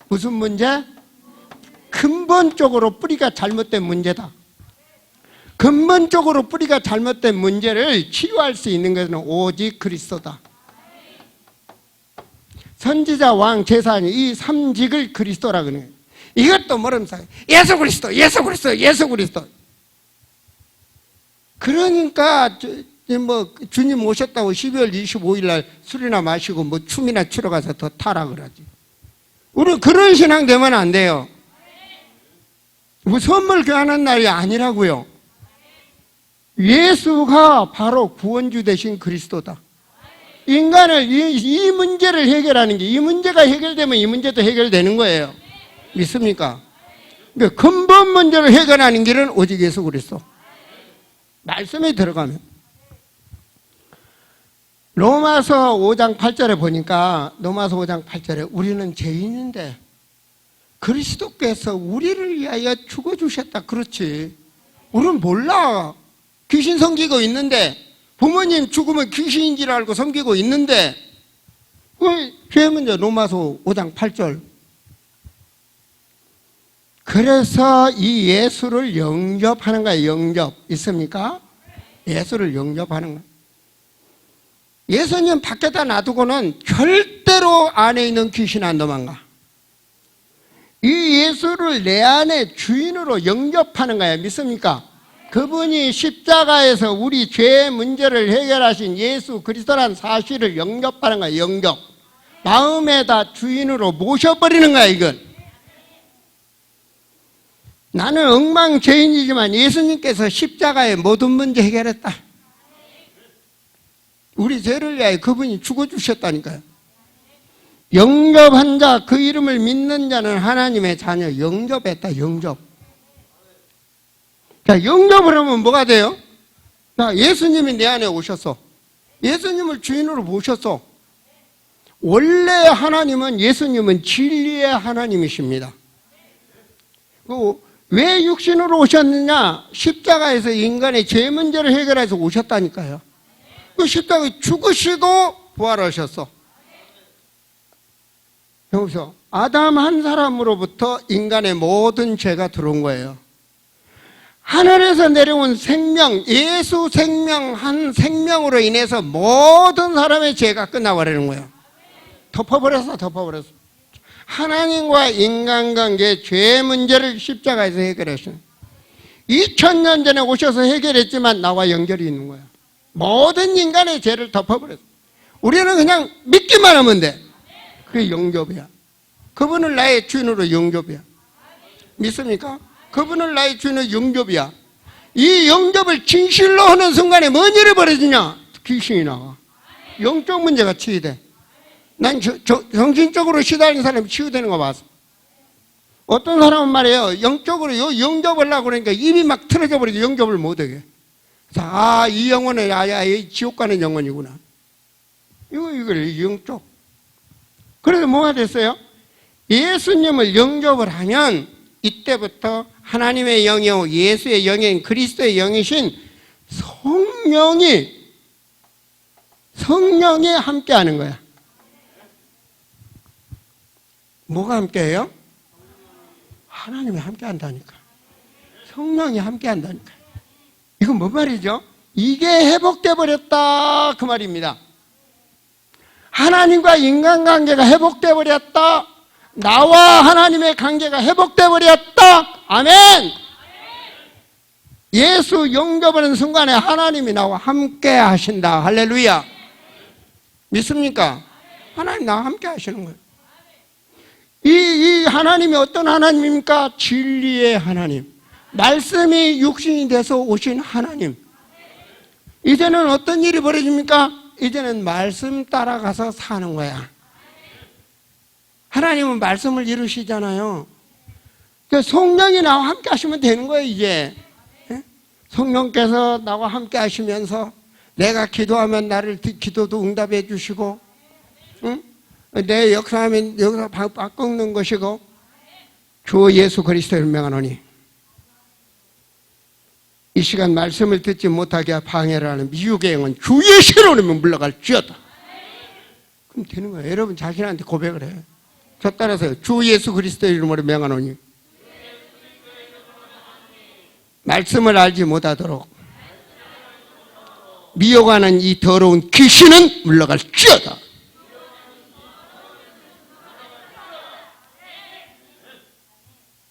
무슨 문제? 근본적으로 뿌리가 잘못된 문제다. 근본적으로 뿌리가 잘못된 문제를 치유할 수 있는 것은 오직 그리스도다. 선지자, 왕, 제사장 이 삼직을 그리스도라 그러는 거예요. 이것도 모르면서 예수 그리스도, 예수 그리스도, 예수 그리스도. 그러니까 뭐 주님 오셨다고 12월 25일 날 술이나 마시고 뭐 춤이나 추러 가서 더 타라 그러지. 우리 그런 신앙 되면 안 돼요. 뭐 선물 교환하는 날이 아니라고요. 예수가 바로 구원주 되신 그리스도다. 인간을 이 문제를 해결하는 게, 이 문제가 해결되면 이 문제도 해결되는 거예요. 믿습니까? 그러니까 근본 문제를 해결하는 길은 오직 예수 그리스도. 말씀에 들어가면. 로마서 5장 8절에 보니까 로마서 5장 8절에 우리는 죄인인데 그리스도께서 우리를 위하여 죽어주셨다. 그렇지. 우리는 몰라. 귀신 섬기고 있는데, 부모님 죽으면 귀신인 줄 알고 섬기고 있는데, 죄 문제 로마서 5장 8절. 그래서 이 예수를 영접하는 거야. 영접 있습니까? 예수를 영접하는 거야. 예수님 밖에다 놔두고는 절대로 안에 있는 귀신 안 도망가. 이 예수를 내 안에 주인으로 영접하는 거야. 믿습니까? 그분이 십자가에서 우리 죄의 문제를 해결하신 예수 그리스도라는 사실을 영접하는 거야. 영접. 마음에다 주인으로 모셔버리는 거야. 이건. 나는 엉망죄인이지만 예수님께서 십자가의 모든 문제 해결했다. 우리 죄를 위하여 그분이 죽어주셨다니까요. 영접한 자, 그 이름을 믿는 자는 하나님의 자녀. 영접했다. 영접. 자, 영접을 하면 뭐가 돼요? 자, 예수님이 내 안에 오셨어. 예수님을 주인으로 모셨어. 원래 하나님은, 예수님은 진리의 하나님이십니다. 왜 육신으로 오셨느냐? 십자가에서 인간의 죄 문제를 해결해서 오셨다니까요. 그 십자가에 죽으시고 부활하셨어. 여기서 아담 한 사람으로부터 인간의 모든 죄가 들어온 거예요. 하늘에서 내려온 생명, 예수 생명 한 생명으로 인해서 모든 사람의 죄가 끝나버리는 거예요. 덮어버렸어. 하나님과 인간관계의 죄 문제를 십자가에서 해결했어요. 2000년 전에 오셔서 해결했지만 나와 연결이 있는 거예요. 모든 인간의 죄를 덮어버렸어. 우리는 그냥 믿기만 하면 돼. 그게 영접이야. 그분을 나의 주인으로 영접이야. 믿습니까? 그분을 나의 주인으로 영접이야. 이 영접을 진실로 하는 순간에 뭔 일이 벌어지냐? 귀신이 나와. 영적 문제가 치유돼. 난 정신적으로 시달린 사람이 치유되는 거 봤어. 어떤 사람은 말이에요. 영적으로 영접을 하려고 그러니까 입이 막 틀어져 버리고 영접을 못하게. 아, 이 영혼은 지옥 가는 영혼이구나. 이걸 영적. 그래서 뭐가 됐어요? 예수님을 영접을 하면 이때부터 하나님의 영이요 예수의 영인 그리스도의 영이신 성령이 함께하는 거야. 뭐가 함께해요? 하나님이 함께한다니까. 성령이 함께한다니까. 이건 뭔 말이죠? 이게 회복돼 버렸다 그 말입니다. 하나님과 인간관계가 회복돼 버렸다. 나와 하나님의 관계가 회복돼 버렸다. 아멘. 예수 영접하는 순간에 하나님이 나와 함께 하신다. 할렐루야. 믿습니까? 하나님 나와 함께 하시는 거예요. 이 하나님이 어떤 하나님입니까? 진리의 하나님. 말씀이 육신이 돼서 오신 하나님. 이제는 어떤 일이 벌어집니까? 이제는 말씀 따라가서 사는 거야. 하나님은 말씀을 이루시잖아요. 성령이 나와 함께 하시면 되는 거예요, 이제. 성령께서 나와 함께 하시면서 내가 기도하면 나를 기도도 응답해 주시고, 응? 내 역사하면 역사 바꾸는 것이고, 주 예수 그리스도를 명하노니 이 시간 말씀을 듣지 못하게 방해를 하는 미혹의 영은 주의 시로는 물러갈지어다. 그럼 되는 거예요. 여러분 자신한테 고백을 해요. 저 따라서요. 주 예수 그리스도의 이름으로 명하노니 말씀을 알지 못하도록 미혹하는 이 더러운 귀신은 물러갈지어다.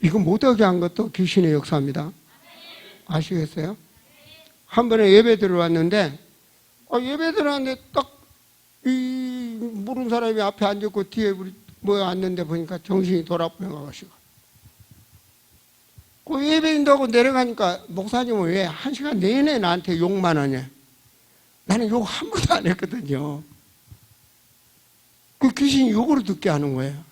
이거 못하게 한 것도 귀신의 역사입니다. 아시겠어요? 한 번에 예배 들어왔는데 예배 들어왔는데 딱 이 모르는 사람이 앞에 앉았고 뒤에 우리 모여 앉는데 보니까 정신이 돌아버려가지고 그 예배인다고 내려가니까 목사님은 왜 1시간 내내 나한테 욕만 하냐. 나는 욕 한 번도 안 했거든요. 그 귀신이 욕으로 듣게 하는 거예요.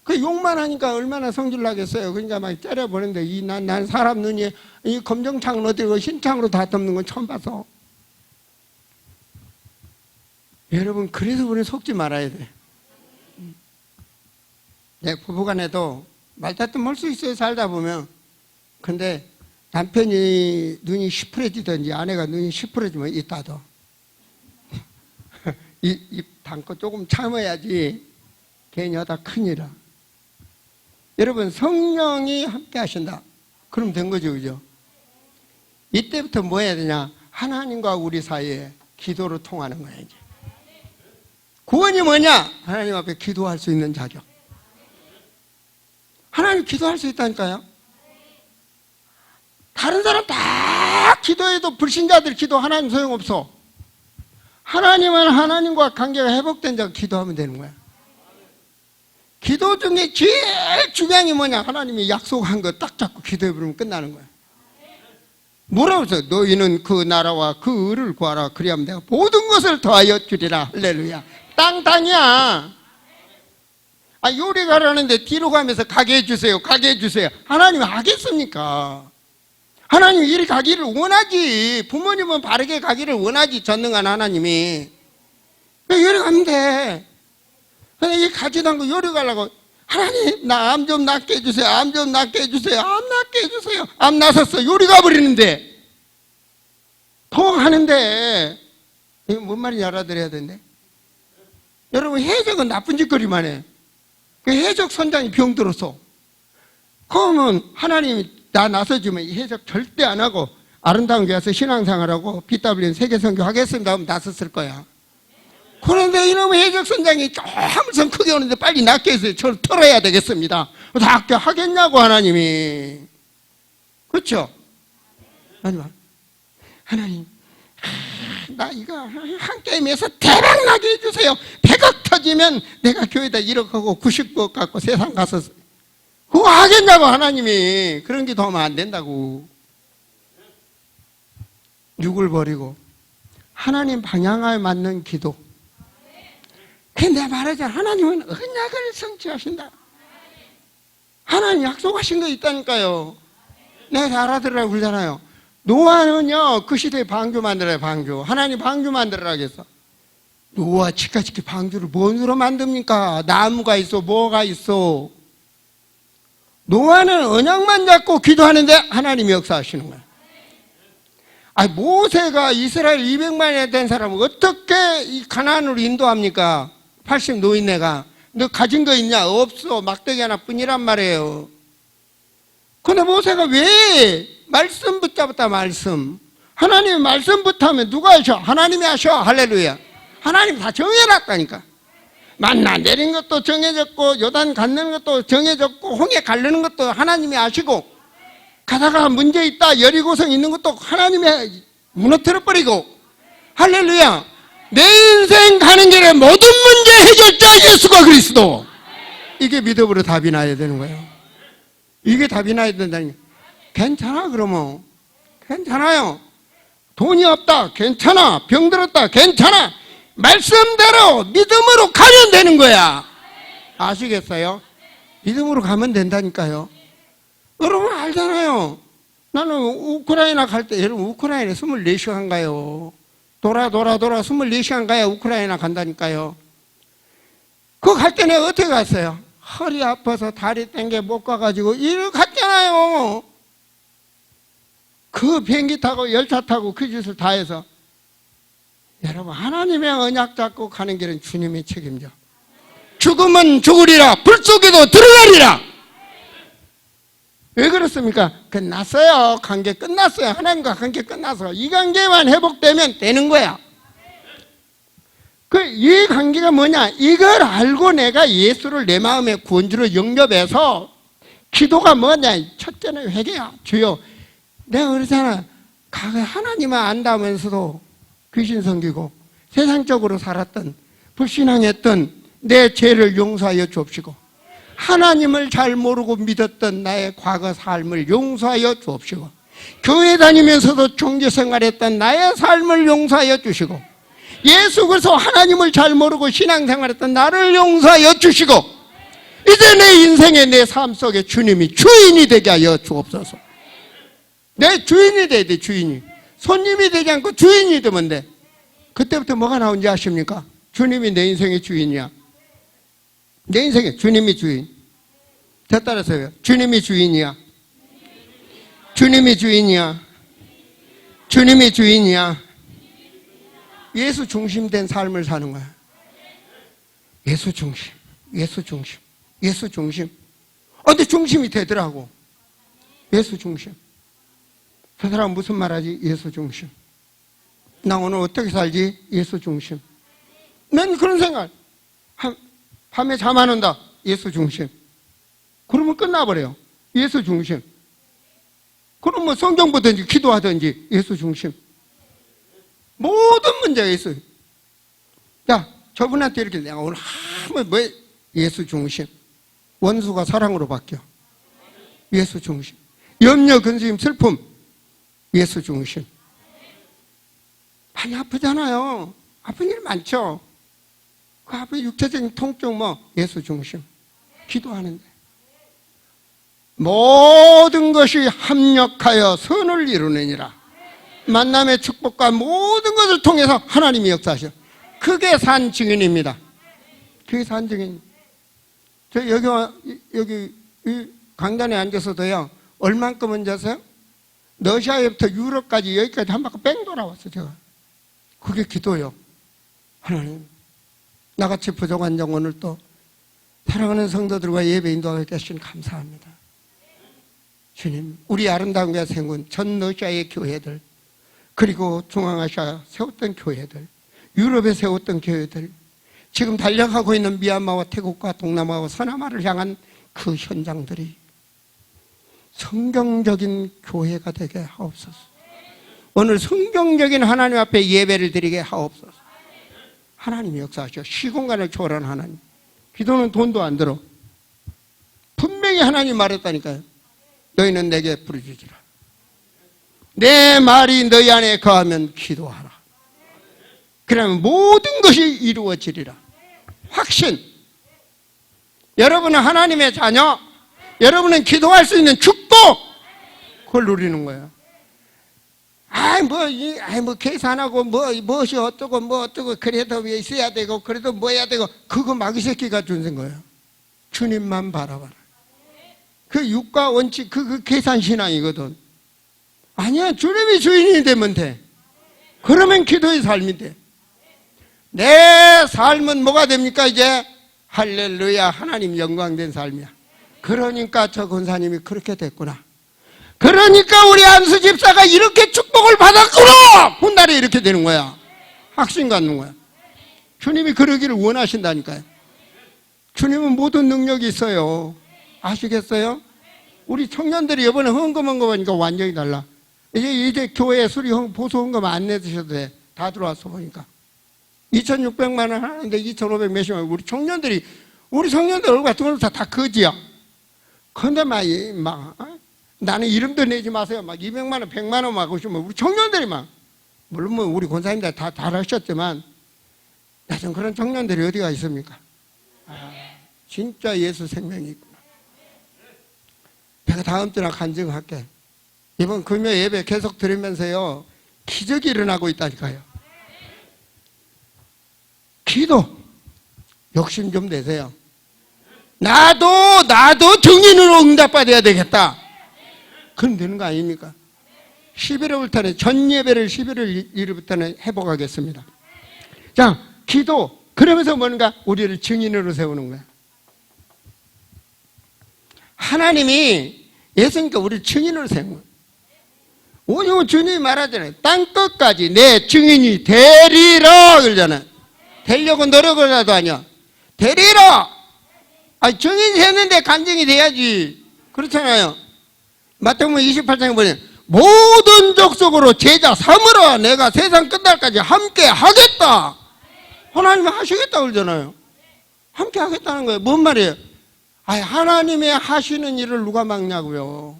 그 욕만 하니까 얼마나 성질 나겠어요. 그러니까 막 때려보는데 난 사람 눈이 이 검정창으로 어디고 흰창으로 다 덮는 건 처음 봐서. 여러분, 그래서 우리는 속지 말아야 돼. 내 부부간에도 말다툼 할 수 있어요, 살다 보면. 근데 남편이 눈이 시퍼러지든지 아내가 눈이 시퍼러지면 있다도 입 담고 조금 참아야지 괜히 하다 큰일이라. 여러분, 성령이 함께 하신다. 그럼 된 거죠, 그죠? 이때부터 뭐 해야 되냐? 하나님과 우리 사이에 기도로 통하는 거야, 이제. 구원이 뭐냐? 하나님 앞에 기도할 수 있는 자격. 하나님 기도할 수 있다니까요. 다른 사람 다 기도해도 불신자들 기도 하나님 소용없어. 하나님은 하나님과 관계가 회복된 자가 기도하면 되는 거야. 기도 중에 제일 중요한 게 뭐냐? 하나님이 약속한 거 딱 잡고 기도해버리면 끝나는 거야. 뭐라고 했어요? 너희는 그 나라와 그 의를 구하라. 그리하면 내가 모든 것을 더하여 주리라. 할렐루야. 땅땅이야. 요리 가라는데 뒤로 가면서 가게 해주세요. 가게 해주세요. 하나님이 하겠습니까? 하나님이 이리 가기를 원하지. 부모님은 바르게 가기를 원하지. 전능한 하나님이. 요리 가면 돼. 근데 이 가지도 않고 요리 가려고, 하나님, 나 암 좀 낫게 해주세요. 암 좀 낫게 해주세요. 암 낫게 해주세요. 암 나섰어. 요리 가버리는데. 통하는데. 이거 뭔 말인지 알아들어야 되는데. 여러분, 해적은 나쁜 짓거리만 해. 그 해적 선장이 병들었어. 그러면 하나님이 나 나서주면 이 해적 절대 안 하고 아름다운 교회에서 신앙생활하고 BWN 세계선교 하겠습니다 하면 나섰을 거야. 그런데 이놈의 해적 선장이 함성 크게 오는데 빨리 낫게 해서 저를 털어야 되겠습니다. 낫게 하겠냐고 하나님이. 그렇죠? 하나님, 나 이거 한 게임에서 대박 나게 해주세요. 100억 터지면 내가 교회에다 1억 하고 99억 갖고 세상 가서 그거 하겠냐고 하나님이. 그런 기도 하면 안 된다고. 육을 버리고 하나님 방향에 맞는 기도. 근데 말하자, 하나님은 언약을 성취하신다. 하나님 약속하신 거 있다니까요. 내가 다 알아들으라고 그러잖아요. 노아는요, 그 시대에 방주 만들어요. 방주. 하나님 방주 만들어라 그랬어. 노아 치카치키 방주를 뭔으로 만듭니까? 나무가 있어, 뭐가 있어. 노아는 언약만 잡고 기도하는데 하나님이 역사하시는 거야. 모세가 이스라엘 200만이 된 사람을 어떻게 이 가나안으로 인도합니까? 80 노인네가. 너 가진 거 있냐? 없어. 막대기 하나뿐이란 말이에요. 근데 모세가 왜 말씀 붙잡았다, 말씀. 하나님이 말씀 붙하면 누가 하셔? 하나님이 하셔. 할렐루야. 하나님 다 정해놨다니까. 만나 내린 것도 정해졌고, 요단 갖는 것도 정해졌고, 홍해 가르는 것도 하나님이 아시고, 가다가 문제 있다, 여리고성 있는 것도 하나님이 무너뜨려버리고, 할렐루야. 내 인생 가는 길에 모든 문제 해결자 예수가 그리스도. 이게 믿음으로 답이 나야 되는 거예요. 이게 답이 나야 된다니까. 괜찮아, 그러면. 괜찮아요. 돈이 없다, 괜찮아. 병들었다, 괜찮아. 말씀대로 믿음으로 가면 되는 거야. 아시겠어요? 믿음으로 가면 된다니까요. 여러분 알잖아요. 나는 우크라이나 갈 때, 여러분 우크라이나 24시간 가요. 돌아 24시간 가야 우크라이나 간다니까요. 그거 갈 때 내가 어떻게 갔어요? 허리 아파서 다리 땡겨 못 가가지고 이를 갔잖아요. 그 비행기 타고 열차 타고 그 짓을 다 해서. 여러분, 하나님의 언약 잡고 가는 길은 주님의 책임져. 죽으면 죽으리라, 불 속에도 들어가리라. 왜 그렇습니까? 끝났어요. 관계 끝났어요. 하나님과 관계 끝났어. 이 관계만 회복되면 되는 거야. 이 관계가 뭐냐? 이걸 알고 내가 예수를 내 마음의 구원주로 영접해서 기도가 뭐냐? 첫째는 회개야. 주여, 내가 그러잖아. 하나님을 안다면서도 귀신 섬기고 세상적으로 살았던, 불신앙했던 내 죄를 용서하여 주옵시고, 하나님을 잘 모르고 믿었던 나의 과거 삶을 용서하여 주옵시고, 교회 다니면서도 종교생활했던 나의 삶을 용서하여 주시고, 예수 그리스도 하나님을 잘 모르고 신앙생활했던 나를 용서하여 주시고, 이제 내 인생에, 내 삶 속에 주님이 주인이 되게 하여 주옵소서. 내 주인이 돼야 돼. 주인이. 손님이 되지 않고 주인이 되면 돼. 그때부터 뭐가 나온지 아십니까? 주님이 내 인생의 주인이야. 내 인생의 주님이 주인. 저 따라서요. 주님이 주인이야. 주님이 주인이야. 주님이 주인이야. 예수 중심된 삶을 사는 거야. 예수 중심, 예수 중심, 예수 중심. 근데 중심이 되더라고. 예수 중심. 저 사람 무슨 말하지? 예수 중심. 나 오늘 어떻게 살지? 예수 중심. 난 그런 생각. 밤에 잠 안 온다. 예수 중심. 그러면 끝나버려요. 예수 중심. 그럼 뭐 성경 보든지 기도하든지 예수 중심. 모든 문제가 예수. 야, 저분한테 이렇게 내가 오늘 하면 뭐 예수 중심. 원수가 사랑으로 바뀌어. 예수 중심. 염려, 근심, 슬픔. 예수 중심. 많이 아프잖아요. 아픈 일 많죠. 그 아픈 육체적인 통증 뭐 예수 중심. 기도하는데 모든 것이 합력하여 선을 이루느니라. 만남의 축복과 모든 것을 통해서 하나님이 역사하셔. 그게 산 증인입니다. 그게 산 증인. 저 여기 강단에 앉아서도요, 얼만큼 앉아서요? 러시아에부터 유럽까지 여기까지 한 바퀴 뺑 돌아왔어, 제가. 그게 기도요. 하나님, 나같이 부족한 정 오늘 또 사랑하는 성도들과 예배 인도하게 계신 감사합니다. 주님, 우리 아름다운 교회 생군 전 러시아의 교회들, 그리고 중앙아시아 세웠던 교회들, 유럽에 세웠던 교회들, 지금 달려가고 있는 미얀마와 태국과 동남아와 서남아를 향한 그 현장들이 성경적인 교회가 되게 하옵소서. 오늘 성경적인 하나님 앞에 예배를 드리게 하옵소서. 하나님이 역사하셔. 시공간을 초월한 하나님. 기도는 돈도 안 들어. 분명히 하나님 말했다니까요. 너희는 내게 부르짖으라. 내 말이 너희 안에 거하면 기도하라. 그러면 모든 것이 이루어지리라. 확신. 여러분은 하나님의 자녀. 여러분은 기도할 수 있는 축복. 그걸 누리는 거예요. 뭐 계산하고 무엇이 어떠고 뭐 어떠고 그래도 왜 있어야 되고 그래도 뭐 해야 되고 그거 마귀 새끼가 준생 거예요. 주님만 바라봐라. 그 육과 원칙 그 계산 신앙이거든. 아니야, 주님이 주인이 되면 돼. 그러면 기도의 삶이 돼. 내 삶은 뭐가 됩니까? 이제 할렐루야, 하나님 영광된 삶이야. 그러니까 저 권사님이 그렇게 됐구나. 그러니까 우리 안수 집사가 이렇게 축복을 받았구나. 훗날에 이렇게 되는 거야. 확신 갖는 거야. 주님이 그러기를 원하신다니까요. 주님은 모든 능력이 있어요. 아시겠어요? 우리 청년들이 이번에 헌금한 보니까 완전히 달라. 이제 교회에 수리 보수 헌금 안 내드셔도 돼. 다 들어왔어 보니까. 2,600만 원 하는데 2,500 몇십만 원. 우리 청년들 얼굴 같은 거는 다 거지야. 근데 나는 이름도 내지 마세요. 200만 원, 100만 원 막 오시면 우리 청년들이 물론 뭐 우리 권사님들 다 잘하셨지만 여전 그런 청년들이 어디가 있습니까? 진짜 예수 생명이 있구나. 내가 다음 주나 간증할게. 이번 금요 예배 계속 들으면서요, 기적이 일어나고 있다니까요. 기도 욕심 좀 내세요. 나도 증인으로 응답받아야 되겠다. 그럼 되는 거 아닙니까? 11월부터는 전 예배를 11월 1일부터는 회복하겠습니다. 자, 기도. 그러면서 뭔가 우리를 증인으로 세우는 거야. 하나님이 예수님께 우리를 증인으로 세운 거야. 오늘 주님이 말하잖아요. 땅끝까지 내 증인이 되리라 그러잖아요. 되려고 노력을 해도 아니야. 되리라. 증인이 됐는데 간증이 돼야지. 그렇잖아요. 마태복음 28장에 보면 모든 족속으로 제자 삼으라. 내가 세상 끝날까지 함께 하겠다. 하나님이 하시겠다 그러잖아요. 함께 하겠다는 거예요. 뭔 말이에요? 하나님이 하시는 일을 누가 막냐고요.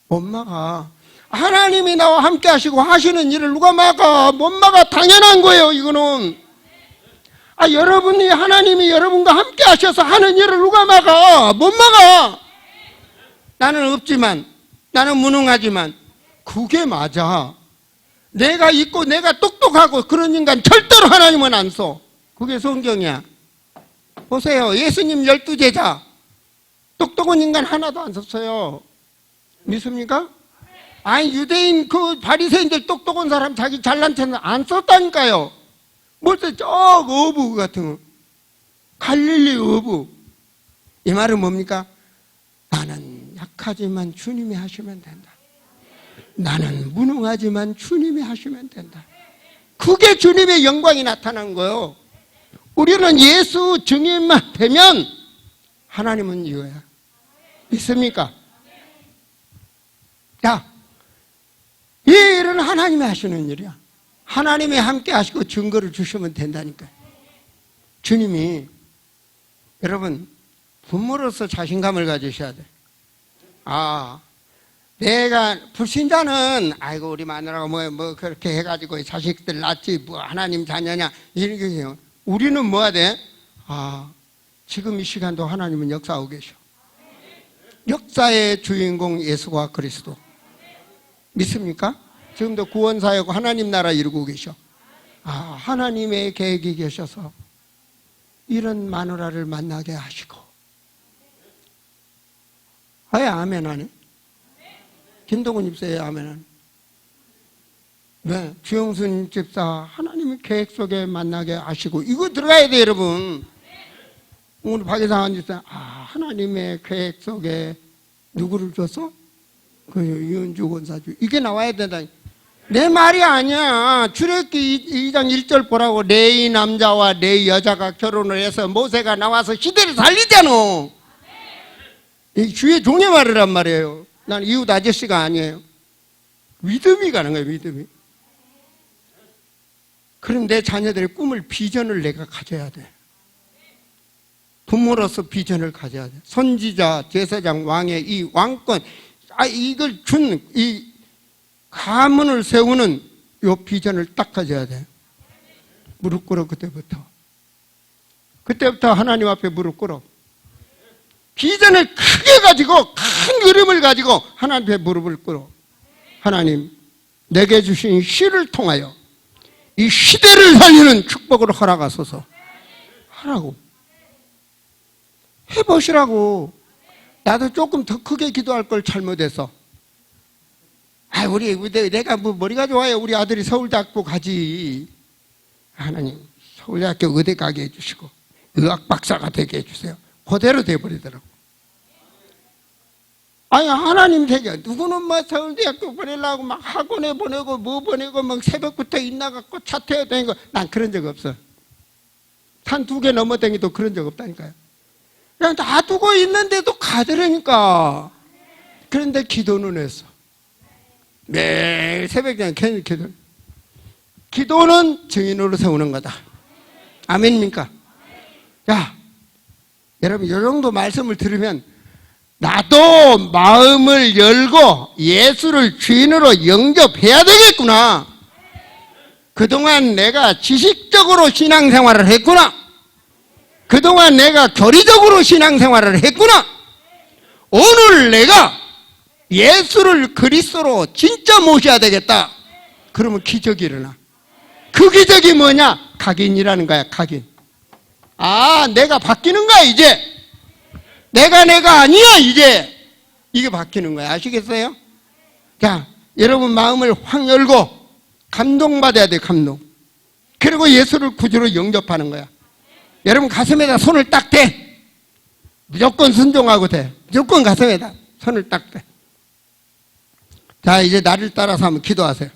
못 막아. 하나님이 나와 함께 하시고 하시는 일을 누가 막아. 못 막아. 당연한 거예요. 이거는. 여러분이 하나님이 여러분과 함께 하셔서 하는 일을 누가 막아. 못 막아. 나는 없지만, 나는 무능하지만 그게 맞아. 내가 있고 내가 똑똑하고 그런 인간 절대로 하나님은 안 써. 그게 성경이야. 보세요. 예수님 12제자 똑똑한 인간 하나도 안 썼어요. 믿습니까? 아니 유대인 그 바리새인들 똑똑한 사람 자기 잘난 체는 안 썼다니까요. 뭘 썼죠? 어부 같은 거. 갈릴리 어부. 이 말은 뭡니까? 나는 약하지만 주님이 하시면 된다. 나는 무능하지만 주님이 하시면 된다. 그게 주님의 영광이 나타난 거예요. 우리는 예수 증인만 되면 하나님은 이거야. 믿습니까? 자, 이 일은 하나님이 하시는 일이야. 하나님이 함께 하시고 증거를 주시면 된다니까요. 주님이, 여러분, 부모로서 자신감을 가지셔야 돼. 내가, 불신자는, 아이고, 우리 마누라가 뭐, 그렇게 해가지고 자식들 낳지, 뭐, 하나님 자녀냐, 이렇게 해요. 우리는 뭐야 돼? 지금 이 시간도 하나님은 역사하고 계셔. 역사의 주인공 예수와 그리스도. 믿습니까? 지금도 구원사역 하나님 나라 이루고 계셔. 하나님의 계획이 계셔서 이런 마누라를 만나게 하시고. 왜 아멘 하네? 김동훈 집사에 아멘 하네? 네, 주영순 집사 하나님의 계획 속에 만나게 하시고. 이거 들어가야 돼, 여러분. 오늘 박이상한 집사, 하나님의 계획 속에 누구를 줬어? 그 이은주 권사주. 이게 나와야 된다. 내 말이 아니야. 출애굽기 2장 1절 보라고. 레위 남자와 레위 여자가 결혼을 해서 모세가 나와서 시대를 살리잖아. 이 주의 종의 말이란 말이에요. 난 이웃 아저씨가 아니에요. 믿음이 가는 거예요, 믿음이. 그럼 내 자녀들의 꿈을, 비전을 내가 가져야 돼. 부모로서 비전을 가져야 돼. 선지자, 제사장, 왕의 이 왕권, 이걸 준 이 가문을 세우는 이 비전을 딱 가져야 돼. 무릎 꿇어, 그때부터. 그때부터 하나님 앞에 무릎 꿇어. 비전을 크게 가지고, 큰 그림을 가지고 하나님 앞에 무릎을 꿇어. 하나님, 내게 주신 씨를 통하여 이 시대를 살리는 축복을 허락하소서. 하라고. 해보시라고. 나도 조금 더 크게 기도할 걸 잘못해서. 내가 뭐 머리가 좋아요. 우리 아들이 서울대학교 가지. 하나님, 서울대학교 의대 가게 해주시고, 의학 박사가 되게 해주세요. 그대로 돼버리더라고. 하나님 되게, 누구는 뭐 서울대학교 보내려고 막 학원에 보내고, 뭐 보내고, 막 새벽부터 일 나갔고, 차 태워 다니고. 난 그런 적 없어. 산 2개 넘어 다니도 그런 적 없다니까요. 그냥 놔두고 있는데도 가더라니까. 그런데 기도는 했어. 매일 새벽에 기도. 기도는 증인으로 세우는 거다. 아멘입니까? 자, 여러분, 이 정도 말씀을 들으면 나도 마음을 열고 예수를 주인으로 영접해야 되겠구나. 그동안 내가 지식적으로 신앙생활을 했구나. 그동안 내가 교리적으로 신앙생활을 했구나. 오늘 내가 예수를 그리스도로 진짜 모셔야 되겠다. 그러면 기적이 일어나. 그 기적이 뭐냐? 각인이라는 거야, 각인. 내가 바뀌는 거야, 이제. 내가 아니야, 이제. 이게 바뀌는 거야. 아시겠어요? 자, 여러분 마음을 확 열고 감동받아야 돼, 감동. 그리고 예수를 구주로 영접하는 거야. 여러분 가슴에다 손을 딱 대. 무조건 순종하고 돼. 무조건 가슴에다 손을 딱 대. 자, 이제 나를 따라서 한번 기도하세요.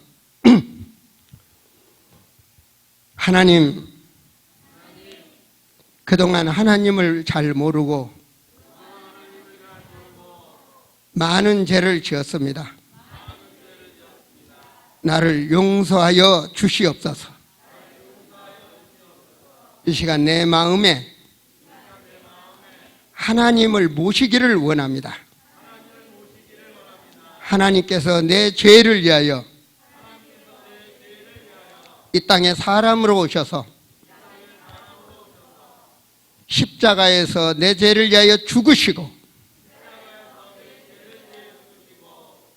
하나님, 그동안 하나님을 잘 모르고 많은 죄를 지었습니다. 나를 용서하여 주시옵소서. 이 시간 내 마음에 하나님을 모시기를 원합니다. 하나님께서 내 죄를 위하여 이 땅에 사람으로 오셔서 십자가에서 내 죄를 위하여 죽으시고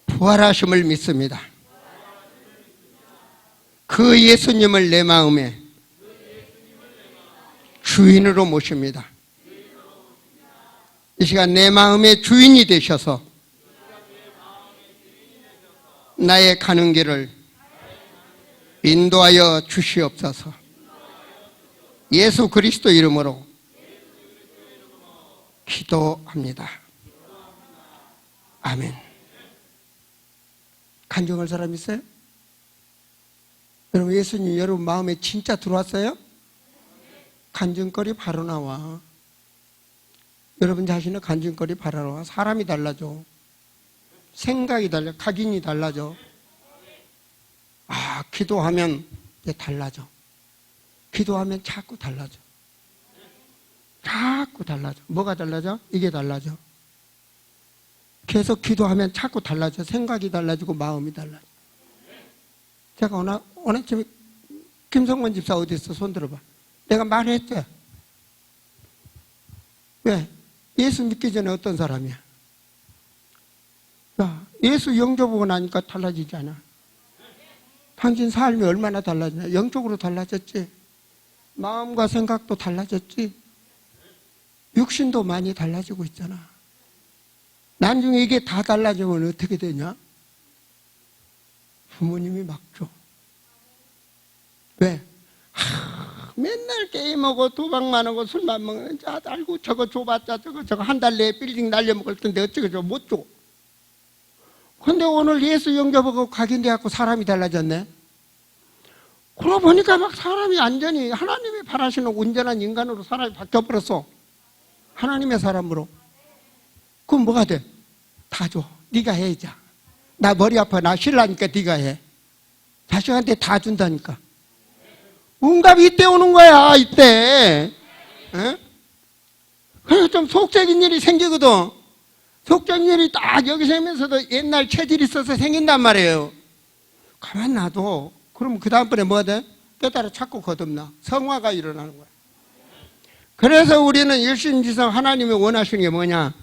부활하심을 믿습니다. 그 예수님을 내 마음에 주인으로 모십니다. 이 시간 내 마음의 주인이 되셔서 나의 가는 길을 인도하여 주시옵소서. 예수 그리스도 이름으로 기도합니다. 아멘. 간증할 사람 있어요? 여러분, 예수님 여러분 마음에 진짜 들어왔어요? 간증거리 바로 나와. 여러분 자신의 간증거리 바로 나와. 사람이 달라져. 생각이 달라. 각인이 달라져. 아, 기도하면 이제 달라져. 기도하면 자꾸 달라져. 자꾸 달라져. 뭐가 달라져? 이게 달라져. 계속 기도하면 자꾸 달라져. 생각이 달라지고 마음이 달라져. 제가 오늘 아침에 김성원 집사 어디 있어? 손 들어봐. 내가 말했죠. 왜? 예수 믿기 전에 어떤 사람이야? 야, 예수 영접하고 나니까 달라지지 않아. 당신 삶이 얼마나 달라지냐? 영적으로 달라졌지. 마음과 생각도 달라졌지. 육신도 많이 달라지고 있잖아. 나중에 이게 다 달라지면 어떻게 되냐? 부모님이 막죠. 왜? 맨날 게임하고 도박만 하고 술만 먹는 자 알고 저거 줘봤자 저거 한 달 내에 빌딩 날려먹을 텐데 어쩌고 저거 못 줘. 근데 오늘 예수 영접하고 각인돼갖고 사람이 달라졌네. 그러고 보니까 막 사람이 완전히 하나님이 바라시는 온전한 인간으로 사람이 바뀌어버렸어. 하나님의 사람으로. 그럼 뭐가 돼? 다 줘. 네가 해 이제. 나 머리 아파. 나 싫으니까 네가 해. 자식한테 다 준다니까. 응답이 이때 오는 거야. 이때. 그래서 좀 속적인 일이 생기거든. 속적인 일이 딱 여기서 하면서도 옛날 체질이 있어서 생긴단 말이에요. 가만 놔둬. 그러면 그 다음번에 뭐가 돼? 깨달아 자꾸 거듭나. 성화가 일어나는 거야. 그래서 우리는 일심지성 하나님이 원하시는 게 뭐냐?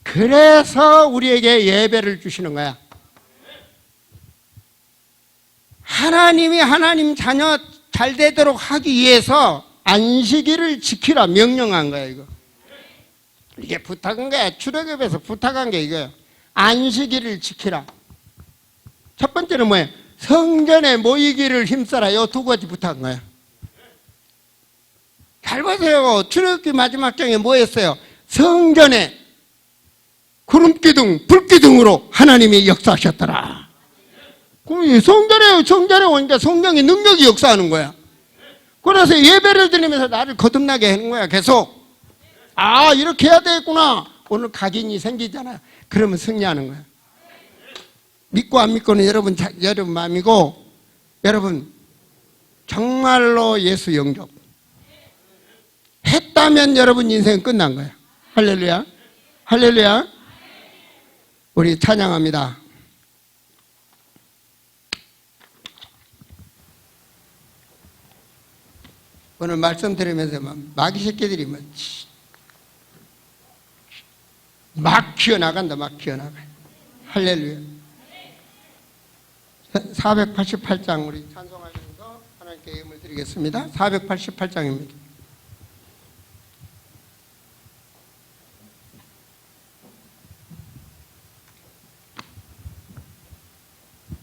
그래서 우리에게 예배를 주시는 거야. 하나님이 하나님 자녀 잘 되도록 하기 위해서 안식일을 지키라 명령한 거야. 이거 이게 부탁한 거야. 출애굽에서 부탁한 게 이거야. 안식일을 지키라. 첫 번째는 뭐예요? 성전에 모이기를 힘써라. 이 두 가지 부탁한 거야. 잘 보세요. 출애굽기 마지막 장에 뭐 했어요? 성전에 구름기둥, 불기둥으로 하나님이 역사하셨더라. 그럼 성전에 오니까 성령의 능력이 역사하는 거야. 그래서 예배를 드리면서 나를 거듭나게 하는 거야. 계속. 아, 이렇게 해야 되겠구나. 오늘 각인이 생기잖아요. 그러면 승리하는 거야. 믿고 안 믿고는 여러분 마음이고, 여러분 정말로 예수 영접 했다면 여러분 인생은 끝난 거야. 할렐루야. 할렐루야. 우리 찬양합니다. 오늘 말씀 들으면서 마귀 새끼들이 막 기어나간다. 막 기어나가. 할렐루야. 488장 우리 찬송하면서 하나님께 예물 드리겠습니다. 488장입니다.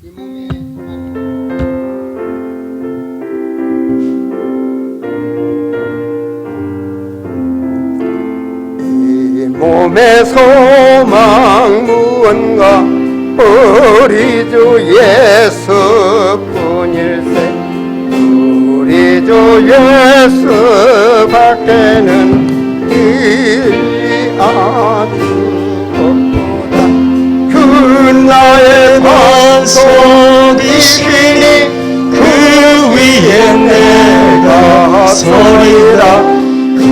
이 몸이
몸의 소망 무언가 우리 주 예수뿐일세. 우리 주 예수 밖에는 길이 아주 없도다. 그 나의 반석이시니 그 위에 내가 서리라. 그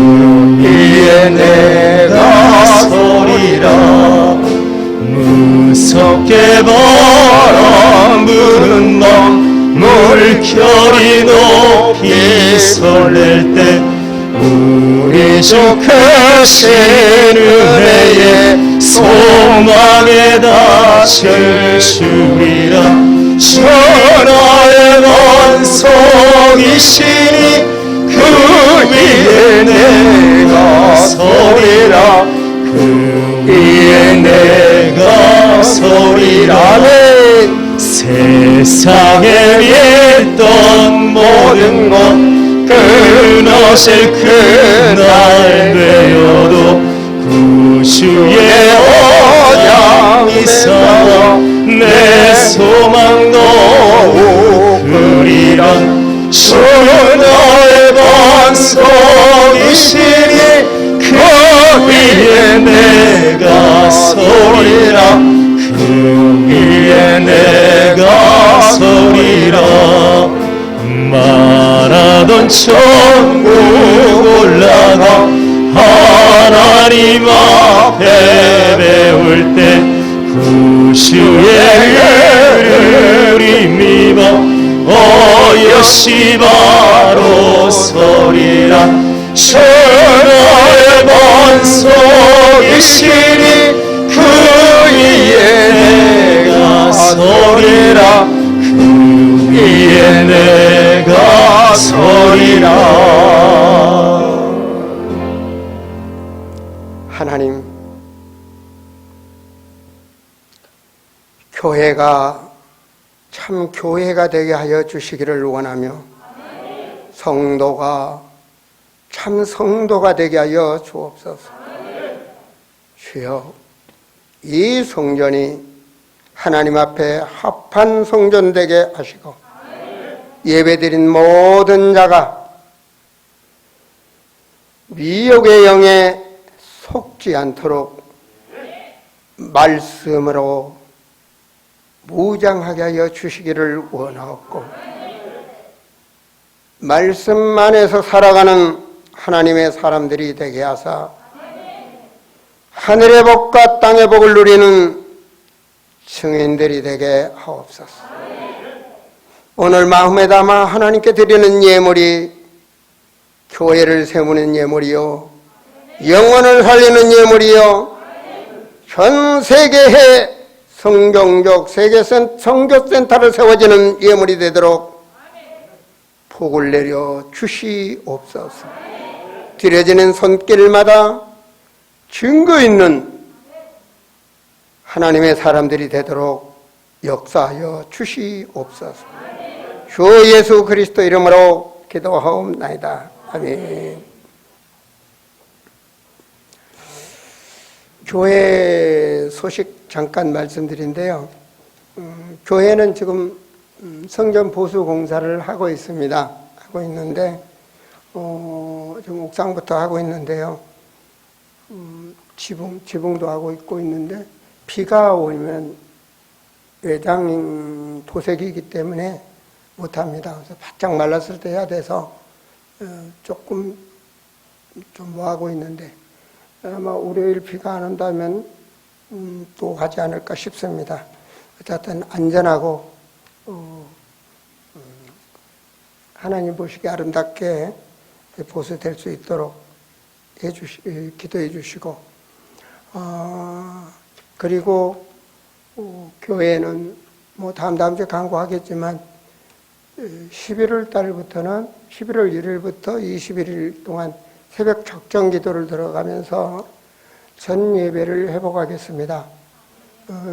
위에 내가 서리라. 무섭게 바람 부는 밤 물결이 높이 설렐 때 우리 주 크신 은혜에 소망에 닿을 주리라. 천하의 반석이시니 그 위에 내가 서리라 그 위에 내가 서리라 아멘. 세상에 있던 모든 것 끊어질 그날 되어도 구주의 언약이 쌓아 내 소망도 그리란 주 너의 반석이시니 그 위에 내가 서리라 그 위에 내가 서리라 말하던 천국 올라가 하나님 앞에 배울 때 구주의 은혜를 힘입어 어여시 바로 서리라 주 너의 반석이시니 그 위에 내가 서리라 그 위에 내가 서리라.
하나님, 교회가 참 교회가 되게 하여 주시기를 원하며 성도가 참 성도가 되게 하여 주옵소서. 주여, 이 성전이 하나님 앞에 합한 성전 되게 하시고 예배드린 모든 자가 미혹의 영에 속지 않도록 말씀으로 무장하게 하여 주시기를 원하옵고 말씀 안에서 살아가는 하나님의 사람들이 되게 하사 하늘의 복과 땅의 복을 누리는 증인들이 되게 하옵소서. 오늘 마음에 담아 하나님께 드리는 예물이 교회를 세우는 예물이요 영혼을 살리는 예물이요 전 세계에 성경적 세계 선교센터를 세워지는 예물이 되도록 복을 내려 주시옵소서. 드려지는 손길마다 증거 있는 하나님의 사람들이 되도록 역사하여 주시옵소서. 주 예수 그리스도 이름으로 기도하옵나이다. 아멘. 교회 소식 잠깐 말씀드린데요. 교회는 지금 성전 보수 공사를 하고 있습니다. 하고 있는데 지금 옥상부터 하고 있는데요. 지붕도 하고 있는데 비가 오면 외장 도색이기 때문에 못합니다. 그래서 바짝 말랐을 때 해야 돼서 조금 좀 뭐하고 있는데 아마 월요일 비가 안 온다면 또 하지 않을까 싶습니다. 어쨌든 안전하고 하나님 보시기에 아름답게 보수될 수 있도록 기도해 주시고 그리고 교회는 뭐 다음 주에 강구하겠지만 11월 달부터는 11월 1일부터 21일 동안 새벽 적정 기도를 들어가면서 전 예배를 회복하겠습니다.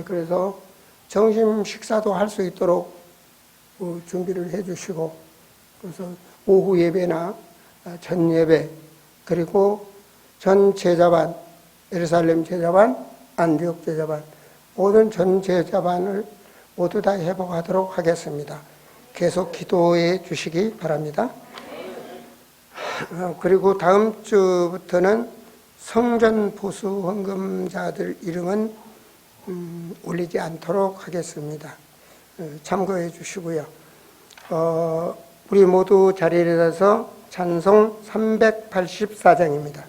그래서 점심 식사도 할 수 있도록 준비를 해 주시고 그래서 오후 예배나 전 예배 그리고 전 제자반 예루살렘 제자반 안디옥 제자반 모든 전 제자반을 모두 다 회복하도록 하겠습니다. 계속 기도해 주시기 바랍니다. 그리고 다음 주부터는 성전 보수 헌금자들 이름은 올리지 않도록 하겠습니다. 참고해 주시고요. 우리 모두 자리에 일어나서 찬송 384장입니다.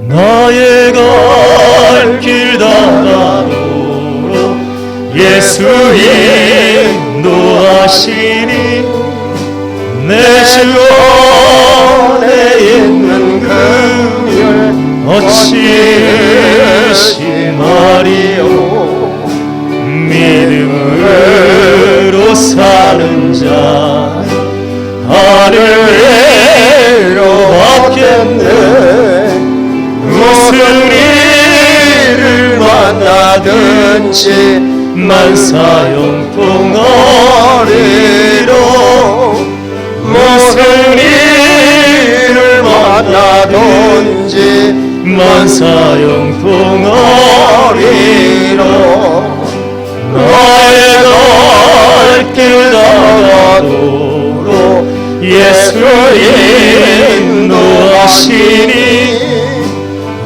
나의 갈 길 다가도록 예수 인도하시니 내 주 안에 있는 그 거칠신 말이요 믿음으로 사는 자 하늘에로 받겠네. 무슨 일을 만나든지 만사형통하리로. 무슨 일을 만나든지 만사형통하리로. 나의 갈 길 다가도록 예수 인도하시니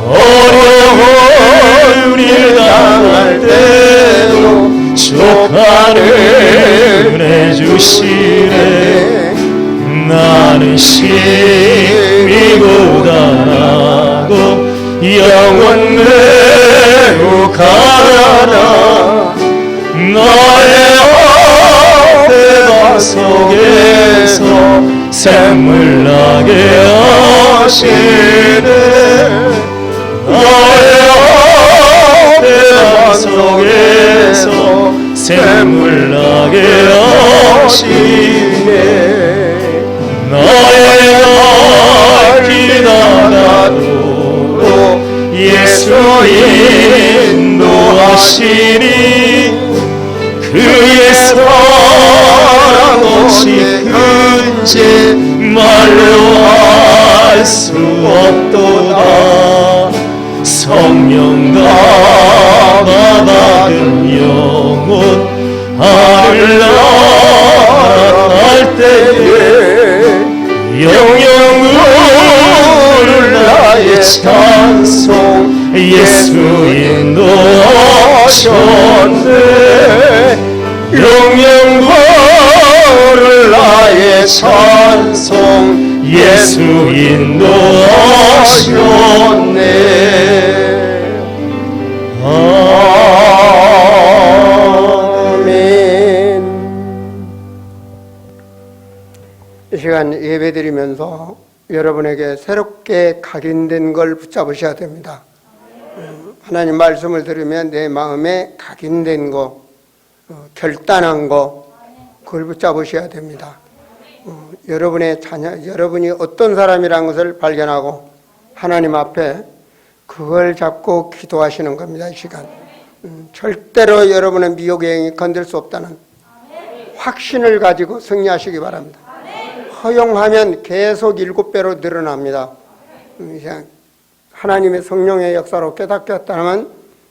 어려운 일 당할 때도 족한 은혜 주시네. 나는 심히 고단하고 영원 매우 가난하 나의 대박 속에서 샘물 나게 하시네. 나의 대박 속에서 샘물 나게 하시네. 나의 갈 길 나가도록 예수 인도하시니 그의 사랑 없이 큰지 말로 할 수 없도다. 성령과 받은 영혼 하늘 날아갈 때에 영영을 나의 찬송 예수 인도하셨네. 영영을 나의 찬송 예수 인도하셨네.
아멘. 이 시간 예배드리면서 여러분에게 새롭게 각인된 걸 붙잡으셔야 됩니다. 하나님 말씀을 들으면 내 마음에 각인된 거, 결단한 거, 그걸 붙잡으셔야 됩니다. 여러분의 자녀, 여러분이 어떤 사람이라는 것을 발견하고 하나님 앞에 그걸 잡고 기도하시는 겁니다. 이 시간 절대로 여러분의 미혹의 영이 건들 수 없다는 확신을 가지고 승리하시기 바랍니다. 허용하면 계속 7배로 늘어납니다. 그냥 하나님의 성령의 역사로 깨닫겠다면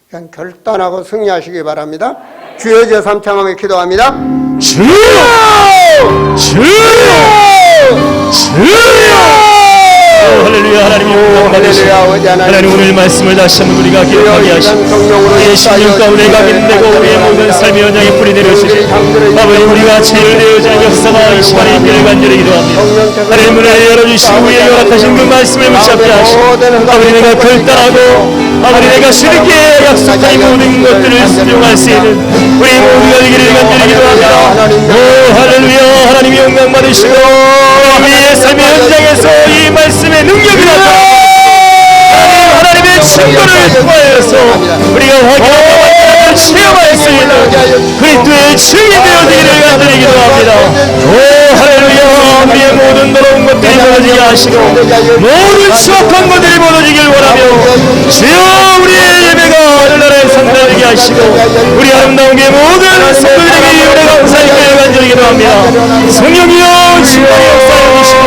그냥 결단하고 승리하시기 바랍니다. 주의 제 3창함에 기도합니다.
주여! 주여! 주여! 할렐루야. 하나님의 영광 받으시고 하나님 오늘 말씀을 다시 한번 우리가 기억하게 하시고 우리의 심령 가운데 각인되고 우리의 모든 삶의 현장에 뿌리 내려주시고 아버지 우리가 죄를 내어지는 역사가 이 시간에 있기를 간절히 기도합니다. 하나님 문을 열어주시고 우리에게 허락하신 그 말씀을 붙잡게 하시고 아버지 내가 결단하고 아버지 내가 주님께 약속한 이 모든 것들을 순종할 수 있는 우리 모두가 되기를 간절히 기도합니다. 오 할렐루야. 하나님의 영광 받으시고 우리의 삶의 현장에서 이 말씀의 능력이 나타나 하나님의 증거를 통하여서 우리가 확인하고 체험할 수 있는 그리스도의 증이 되어지기를 간절히 기도합니다. 오 할렐루야. 우리의 모든 더러운 것들이 무너지게 하시고 모든 추악한 것들이 무너지길 원하며 주여 우리의 예배가 하늘나라에 상달되게 하시고 우리 아름다운 게 모든 성도들에게 은혜 감사하기를 간절히 기도합니다. 성령이여 주님의 역사에 오시고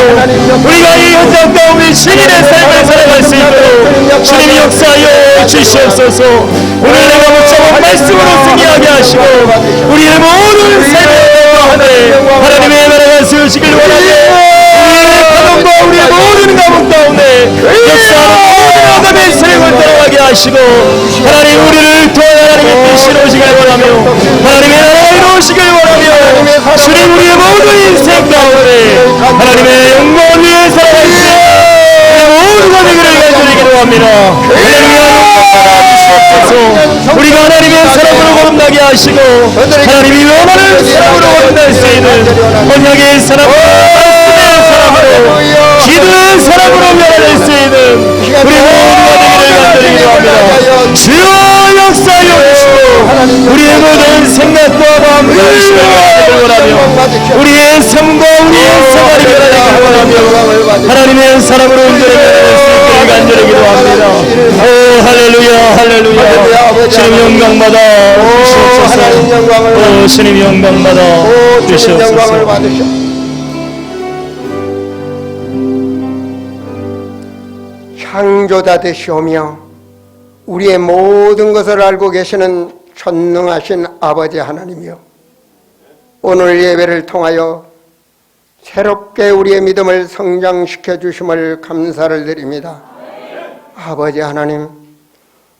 우리가 이 현장 가운데 증인의 삶을 살아갈 수 있도록 주님이 역사하여 주시옵소서. 오늘 내가 붙잡은 말씀으로 승리하게 하시고 우리의 모든 삶의 가운데 하나님의 나라가 세우시길 원하며 우리의 가정과 우리의 모든 가문 가운데 역사하는 모든 아담의 세력을 따라가게 하시고 하나님 우리를 통해 하나님의 뜻이 이루어지길 원하며 하나님의 나라가 이루어지길 원하며 주님 우리의 모든 인생 가운데 하나님의 영광을 위해 살아갈 수 있는 모두가 되기를 간절히 기도합니다. 우리가 하나님의 사랑으로 거듭나게 하시고 하나님이 원하는 사랑으로 거듭날 수 있는 언약의 사랑으로 말씀의 사랑으로 기도의 사랑으로 변화될 수 있는 우리 모두가 되기를 간절히 기도합니다. 주여 역사하여 주시고 우리의 모든 생각과 마음과 시간을 원하며 우리의 삶과 우리의 생활이 변하기를 원하며 하나님의 사랑으로 온전히 변할 수 있기를 간절히 기도합니다. 오 할렐루야 할렐루야. 주님 영광 받아 주시옵소서. 오 주님 영광 받아 주시옵소서.
창조자 되시오며 우리의 모든 것을 알고 계시는 전능하신 아버지 하나님이여, 오늘 예배를 통하여 새롭게 우리의 믿음을 성장시켜 주심을 감사를 드립니다. 아버지 하나님,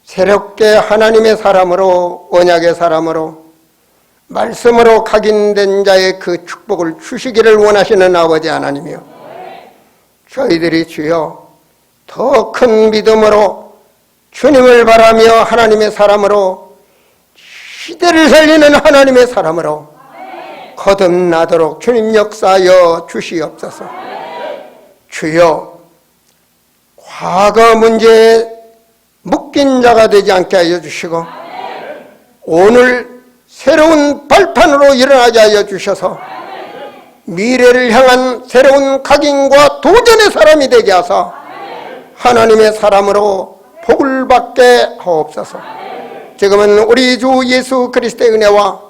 새롭게 하나님의 사람으로, 언약의 사람으로, 말씀으로 각인된 자의 그 축복을 주시기를 원하시는 아버지 하나님이여, 저희들이 주여 더 큰 믿음으로 주님을 바라며 하나님의 사람으로, 시대를 살리는 하나님의 사람으로 거듭나도록 주님 역사하여 주시옵소서. 주여, 과거 문제에 묶인 자가 되지 않게 하여 주시고 오늘 새로운 발판으로 일어나게 하여 주셔서 미래를 향한 새로운 각인과 도전의 사람이 되게 하사 하나님의 사람으로 복을 받게 하옵소서. 지금은 우리 주 예수 그리스도의 은혜와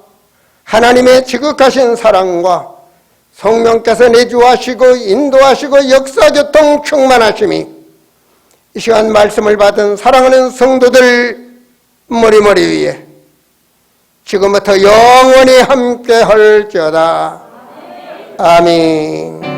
하나님의 지극하신 사랑과 성령께서 내주하시고 인도하시고 역사교통 충만하심이 이 시간 말씀을 받은 사랑하는 성도들 머리머리 위에 지금부터 영원히 함께 할지어다. 아멘.